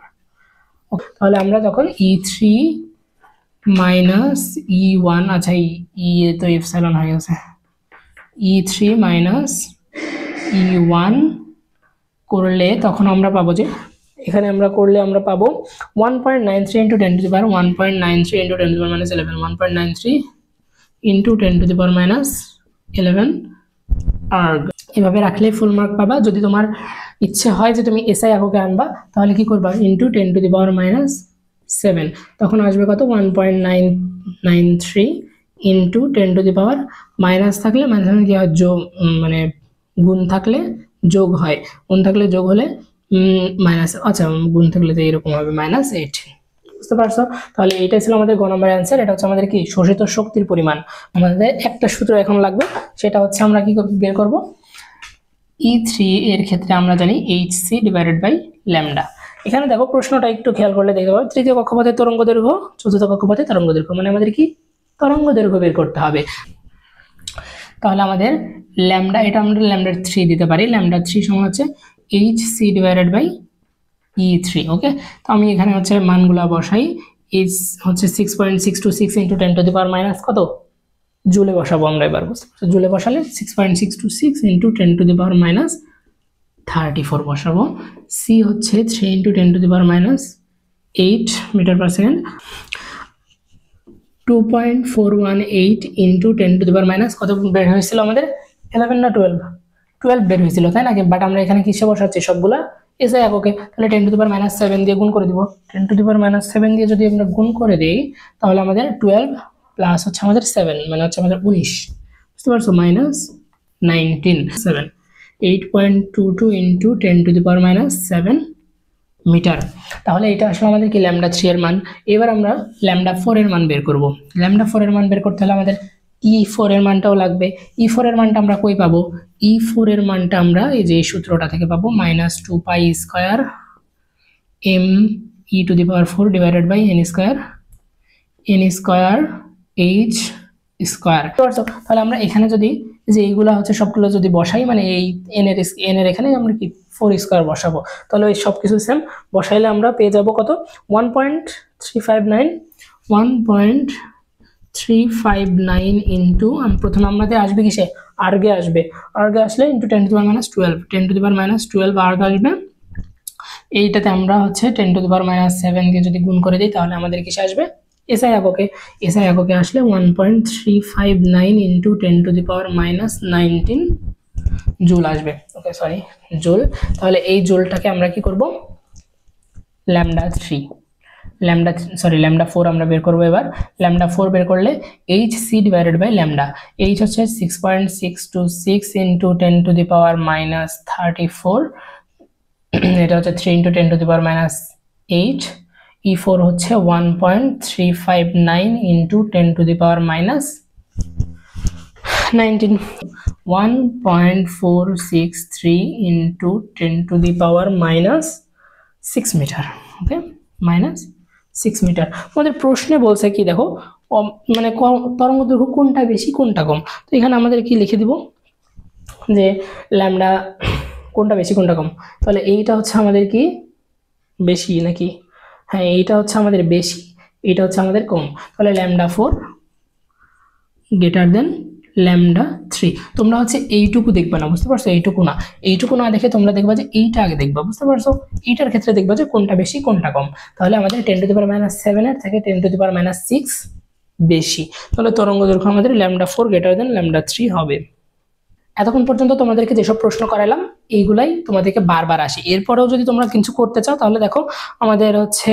Speaker 1: তাহলে আমরা যখন E3 মাইনাস E1 আচ্ছা E তো এপসাইলন হয়ে গেছে E3 মাইনাস E1 করলে তখন আমরা পাবো যে এখানে আমরা করলে আমরা পাবো 1.93 into 10 to the power 1.93 into 10 to the power minus 11 1.93 into 10 to the power minus 11 arg এভাবে রাখলে ফুল মার্ক পাবা। যদি তোমার ইচ্ছে হয় যে তুমি এসআই এককে আনবা তাহলে কি করবা into 10 to the power minus 7 তখন আসবে কত 1.993 into 10 to the power minus থাকলে মাইনাস কি হয় যোগ মানে গুণ থাকলে যোগ হয় গুণ থাকলে যোগ হলে মাইনাস আচ্ছা গুণ থাকলে তো এরকম হবে -8 বুঝতে পারছো। তাহলে এইটাই ছিল আমাদের গ নম্বরের অ্যান্সার। এটা হচ্ছে আমাদের কি শোষিত শক্তির পরিমাণ। আমাদের একটা সূত্র এখন লাগবে সেটা হচ্ছে আমরা কি বের করব E3 এর ক্ষেত্রে আমরা জানি hc ডিভাইডেড বাই ল্যামডা। এখানে দেখো প্রশ্নটা একটু খেয়াল করলে দেখতে পাবো তৃতীয় কক্ষপথের তরঙ্গ দৈর্ঘ্য চতুর্থ কক্ষপথের তরঙ্গ দৈর্ঘ্য মানে আমাদের কি তরঙ্গ দৈর্ঘ্য বের করতে হবে। তাহলে আমাদের ল্যামডা এটা আমরা ল্যামডা 3 দিতে পারি ল্যামডা 3 সমান হচ্ছে hc ডিভাইডেড বাই E3 ওকে। তো আমি এখানে হচ্ছে মানগুলা বসাই h হচ্ছে 6.626 into 10 to the power minus কত জুলে বসাবো আমরা এবার বুঝতে পারছো জুলে বসালে 6.626 into 10 to the power minus 34 বসাবো। c হচ্ছে 3 into 10 to the power minus 8 metre per second 2.418 into 10 to the power minus কত বের হয়েছিল আমাদের 11 না 12 বের হয়েছিল তাই না বাট আমরা এখানে কিসে বসাচ্ছি সবগুলা এসআই এককে। তাহলে 10 to the power minus 7 দিয়ে গুণ করে দিব 10 to the power minus 7 দিয়ে যদি আমরা গুণ করে দেই তাহলে আমাদের 12 প্লাস হচ্ছে আমাদের 7 মানে হচ্ছে আমাদের 19 বুঝতে পারছো -19 7 8.22 into 10 to the power minus 7 metre. তাহলে এটা আসলে আমাদের কি ল্যামডা 3 এর মান। এবার আমরা ল্যামডা 4 এর মান বের করব। ল্যামডা 4 এর মান বের করতে হলে আমাদের E4 এর মানটাও লাগবে। E4 এর মানটা আমরা কই পাবো E4 এর মানটা আমরা এই যে এই সূত্রটা থেকে পাবো -2 pi square m e to the power 4 divided by n square h square. তাহলে আমরা এখানে যদি যে এইগুলা হচ্ছে সবগুলো যদি বসাই মানে এই n এর এখানে আমরা কি 4 স্কয়ার বসাবো তাহলে এই সব কিছু সেম বসাইলে আমরা পেয়ে যাব কত 1.359 ইনটু প্রথমে আমাদের আসবে কিসে আর্গে আসবে আর্গে আসলে into 10 to the power minus 12 10 to the power minus 12 erg আসবে। এইটাতে আমরা হচ্ছে 10 to the power minus 7 দিয়ে যদি গুণ করে দিই তাহলে আমাদের কিসে আসবে এসআই এককে আসলে 1.359 into 10 to the power minus 19 joule আসবে ওকে সরি জুল। তাহলে এই জুলটাকে আমরা কি করব ল্যামডা 4 আমরা বের করব। এবার ল্যামডা 4 বের করলে hc divided by lambda h হচ্ছে 6.626 into 10 to the power minus 34 এটা হচ্ছে 3 into 10 to the power minus 8 E4 হচ্ছে 1.359 into 10 to the power minus 19 1.463 into 10 to the power minus 6 metre okay -6 metre. আমাদের প্রশ্নে বলছে কি দেখো মানে তরঙ্গ দৈর্ঘ্য কোনটা বেশি কোনটা কম। তো এখানে আমাদের কি লিখে দিব যে ল্যামডা কোনটা বেশি কোনটা কম। তাহলে এইটা হচ্ছে আমাদের কি বেশি নাকি হ্যাঁ এইটা হচ্ছে আমাদের বেশি এটা হচ্ছে আমাদের কম। তাহলে ল্যামডা 4 গ্রেটার দেন ল্যামডা 3। তোমরা হচ্ছে এইটুকু দেখবা না বুঝতে পারছো এইটুকু না দেখে তোমরা দেখবা যে এইটা আগে দেখবা বুঝতে পারছো। এইটার ক্ষেত্রে দেখবা যে কোনটা বেশি কোনটা কম। তাহলে আমাদের 10 to the power minus 7 এর থেকে 10 to the power minus 6 বেশি। তাহলে তরঙ্গ দৈর্ঘ্য আমাদের ল্যামডা 4 গ্রেটার দেন ল্যামডা 3 হবে। এতক্ষণ পর্যন্ত তোমাদেরকে যেসব প্রশ্ন করালাম এইগুলাই তোমাদেরকে বারবার আসে। এরপরেও যদি তোমরা কিছু করতে চাও তাহলে দেখো আমাদের হচ্ছে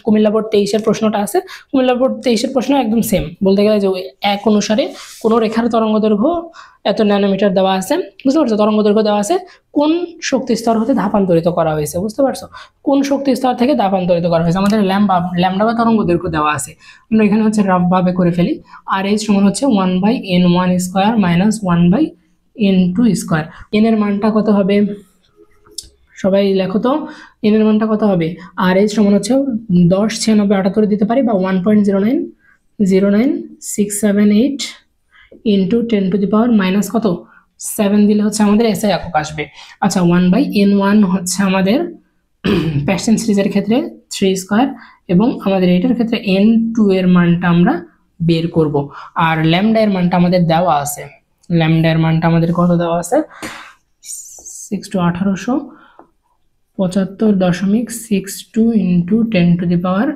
Speaker 1: কুমিল্লা বোর্ড 23-এর প্রশ্নটা আছে। কুমিল্লা বোর্ড 23-এর প্রশ্ন একদম সেম বলতে গেলে যে এক অনুসারে কোনো রেখার তরঙ্গ দৈর্ঘ্য এত ন্যানোমিটার দেওয়া আছে বুঝতে পারছো তরঙ্গ দৈর্ঘ্য দেওয়া আছে কোন শক্তি স্তর হতে ধাপান্তরিত করা হয়েছে বুঝতে পারছো কোন শক্তি স্তর থেকে ধাপান্তরিত করা হয়েছে আমাদের ল্যামডা বা তরঙ্গ দৈর্ঘ্য দেওয়া আছে। আমরা এখানে হচ্ছে রাফভাবে করে ফেলি আর এইচ সমান হচ্ছে 1/n1 square minus 1/n2 square. n এর মানটা কত হবে সবাই লেখো তো n এর মানটা কত হবে আর এইচ সমান হচ্ছে 10 96 78 দিতে পারি বা 1.0909678 ইন্টু 10⁻⁻, কত 7 দিলে হচ্ছে আমাদের এসআই একক আসবে। আচ্ছা 1/n1 হচ্ছে আমাদের প্যাশন সিরিজের ক্ষেত্রে 3² এবং আমাদের এটার ক্ষেত্রে n2 এর মানটা আমরা বের করব। আর ল্যামডা এর মানটা আমাদের দেওয়া আছে, ল্যামডা এর মানটা আমাদের কত দেওয়া আছে 1875.62 ইন্টু 10⁻⁹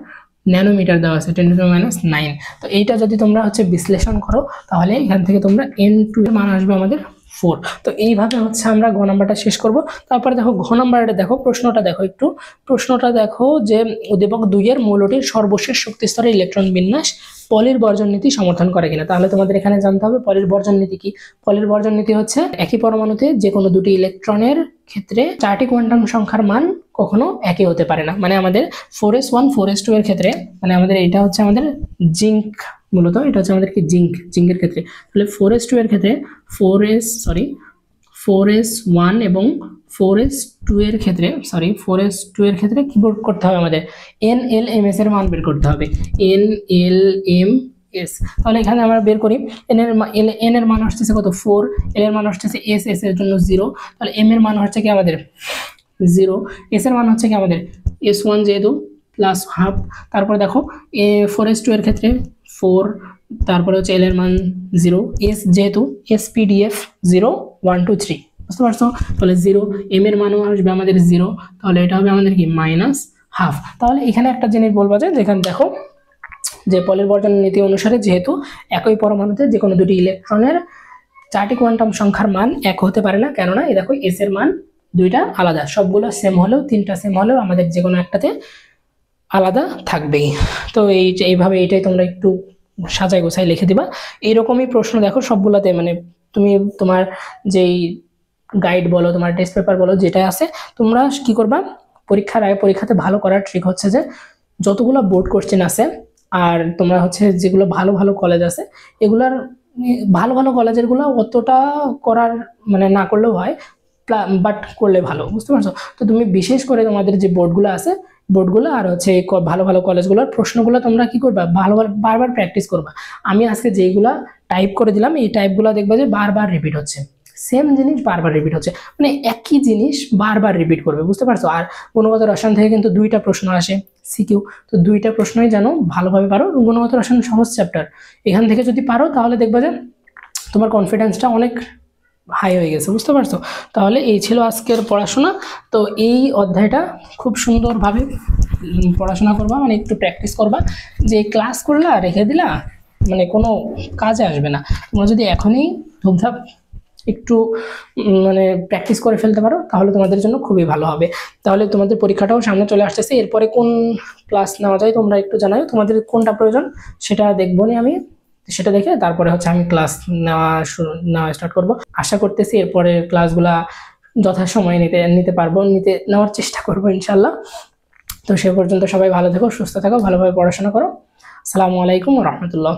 Speaker 1: ন্যানোমিটার দেওয়া আছে, 10⁻⁹। তো এইটা যদি তোমরা হচ্ছে বিশ্লেষণ করো তাহলে এখান থেকে তোমরা n2 এর মান আসবে আমাদের 4। তো এইভাবে হচ্ছে আমরা ঘ নাম্বারটা শেষ করব। তারপরে দেখো ঘ নাম্বারটা দেখো, প্রশ্নটা দেখো একটু, প্রশ্নটা দেখো যে উদ্দীপক 2 এর মৌলটির সর্বশেষ শক্তি স্তরে ইলেকট্রন বিন্যাস পলির বর্জন নীতি সমর্থন করে কিনা। তাহলে তোমাদের এখানে জানতে হবে পলির বর্জন নীতি কি। পলির বর্জন নীতি হচ্ছে একই পরমাণুতে যে কোনো দুটি ইলেকট্রনের ক্ষেত্রে 4টি কোয়ান্টাম সংখ্যার মান কখনো একই হতে পারে না। মানে আমাদের 4s1 4s2 এর ক্ষেত্রে, মানে আমাদের এটা হচ্ছে আমাদের জিঙ্ক, মূলত এটা হচ্ছে আমাদের কি জিঙ্কের ক্ষেত্রে। তাহলে 4s2 এর ক্ষেত্রে 4s1 এবং 4s2 এর ক্ষেত্রে 4s2 এর ক্ষেত্রে কি বের করতে হবে আমাদের nlms এর মান বের করতে হবে, nlms। তাহলে এখানে আমরা বের করি n এর মান আসছে কত 4, l এর মান আসছে s এর জন্য 0, তাহলে m এর মান হচ্ছে কি আমাদের 0, s এর মান হচ্ছে কি আমাদের s1 যেহেতু প্লাস হাফ। তারপরে দেখো 4s2 এর ক্ষেত্রে 4, তারপরে হচ্ছে l এর মান 0, s যেহেতু spdf 0 1 2 3, বুঝতে পারছো। তাহলে 0, m এর মানও আসবে আমাদের 0, তাহলে এটা হবে আমাদের কি -হাফ। তাহলে এখানে একটা জিনিস বলবো যে এখানে দেখো যে পলির বর্জন নীতি অনুসারে যেহেতু একই পরমাণুতে যে কোনো দুটি ইলেকট্রনের 4টি কোয়ান্টাম সংখ্যার মান এক হতে পারে না, কেননা এই দেখো এস এর মান দুইটা আলাদা, সবগুলো সেম হলেও 3টা সেম হলেও আমাদের যে কোনো একটাতে আলাদা থাকবেই। তো এইভাবে এটাই তোমরা একটু সাজাই গোছাই লিখে দিবা। এইরকমই প্রশ্ন দেখো সবগুলোতে, মানে তুমি তোমার যেই গাইড বলো, তোমার টেস্ট পেপার বলো, যেটা আছে তোমরা কি করবা পরীক্ষার আগে, পরীক্ষাতে ভালো করার ট্রিক হচ্ছে যে যতগুলো বোর্ড কোশ্চেন আছে আর তোমরা হচ্ছে যেগুলো ভালো ভালো কলেজ আছে এগুলার ভালো ভালো কলেজেরগুলো অতটা করার মানে না করলেও হয়, বাট করলে ভালো, বুঝতে পারছো। তো তুমি বিশেষ করে তোমাদের যে বোর্ডগুলো আছে বোর্ডগুলো আর হচ্ছে ভালো ভালো কলেজগুলোর প্রশ্নগুলো তোমরা কি করবা ভালো বারবার প্র্যাকটিস করবা। আমি আজকে যেইগুলা টাইপ করে দিলাম এই টাইপগুলো দেখবা যে বারবার রিপিট হচ্ছে, সেম জিনিস বারবার রিপিট হচ্ছে, মানে একই জিনিস বারবার রিপিট করবে, বুঝতে পারছো। আর গুণগত রসায়ন থেকে কিন্তু 2টা প্রশ্ন আসে সিকিউ, তো 2টা প্রশ্নই জানো ভালোভাবে পারো। গুণগত রসায়ন সহজ চ্যাপ্টার, এখান থেকে যদি পারো তাহলে দেখবা যে তোমার কনফিডেন্সটা অনেক হাই হয়ে গেছে, বুঝতে পারছো। তাহলে এই ছিল আজকের পড়াশোনা। তো এই অধ্যায়টা খুব সুন্দরভাবে পড়াশোনা করবা, মানে একটু প্র্যাকটিস করবা, যে ক্লাস করলা রেখে দিলা মানে কোনো কাজে আসবে না। তোমরা যদি এখনই ধূপধাপ একটু মানে প্র্যাকটিস করে ফেলতে পারো তাহলে তোমাদের জন্য খুবই ভালো হবে। তাহলে তোমাদের পরীক্ষাটাও সামনে চলে আসতেছে, এরপরে কোন ক্লাস নেওয়া যায় তোমরা একটু জানাও, তোমাদের কোনটা প্রয়োজন সেটা দেখবো নি আমি, সেটা দেখে তারপরে হচ্ছে আমি ক্লাস নেওয়া স্টার্ট করব। আশা করতেছি এরপরে ক্লাসগুলা যথাসময়ে নিতে পারবো, নেওয়ার চেষ্টা করবো ইনশাল্লাহ। তো সে পর্যন্ত সবাই ভালো থেকো, সুস্থ থাকো, ভালোভাবে পড়াশোনা করো। আসসালামু আলাইকুম ওয়া রাহমাতুল্লাহ।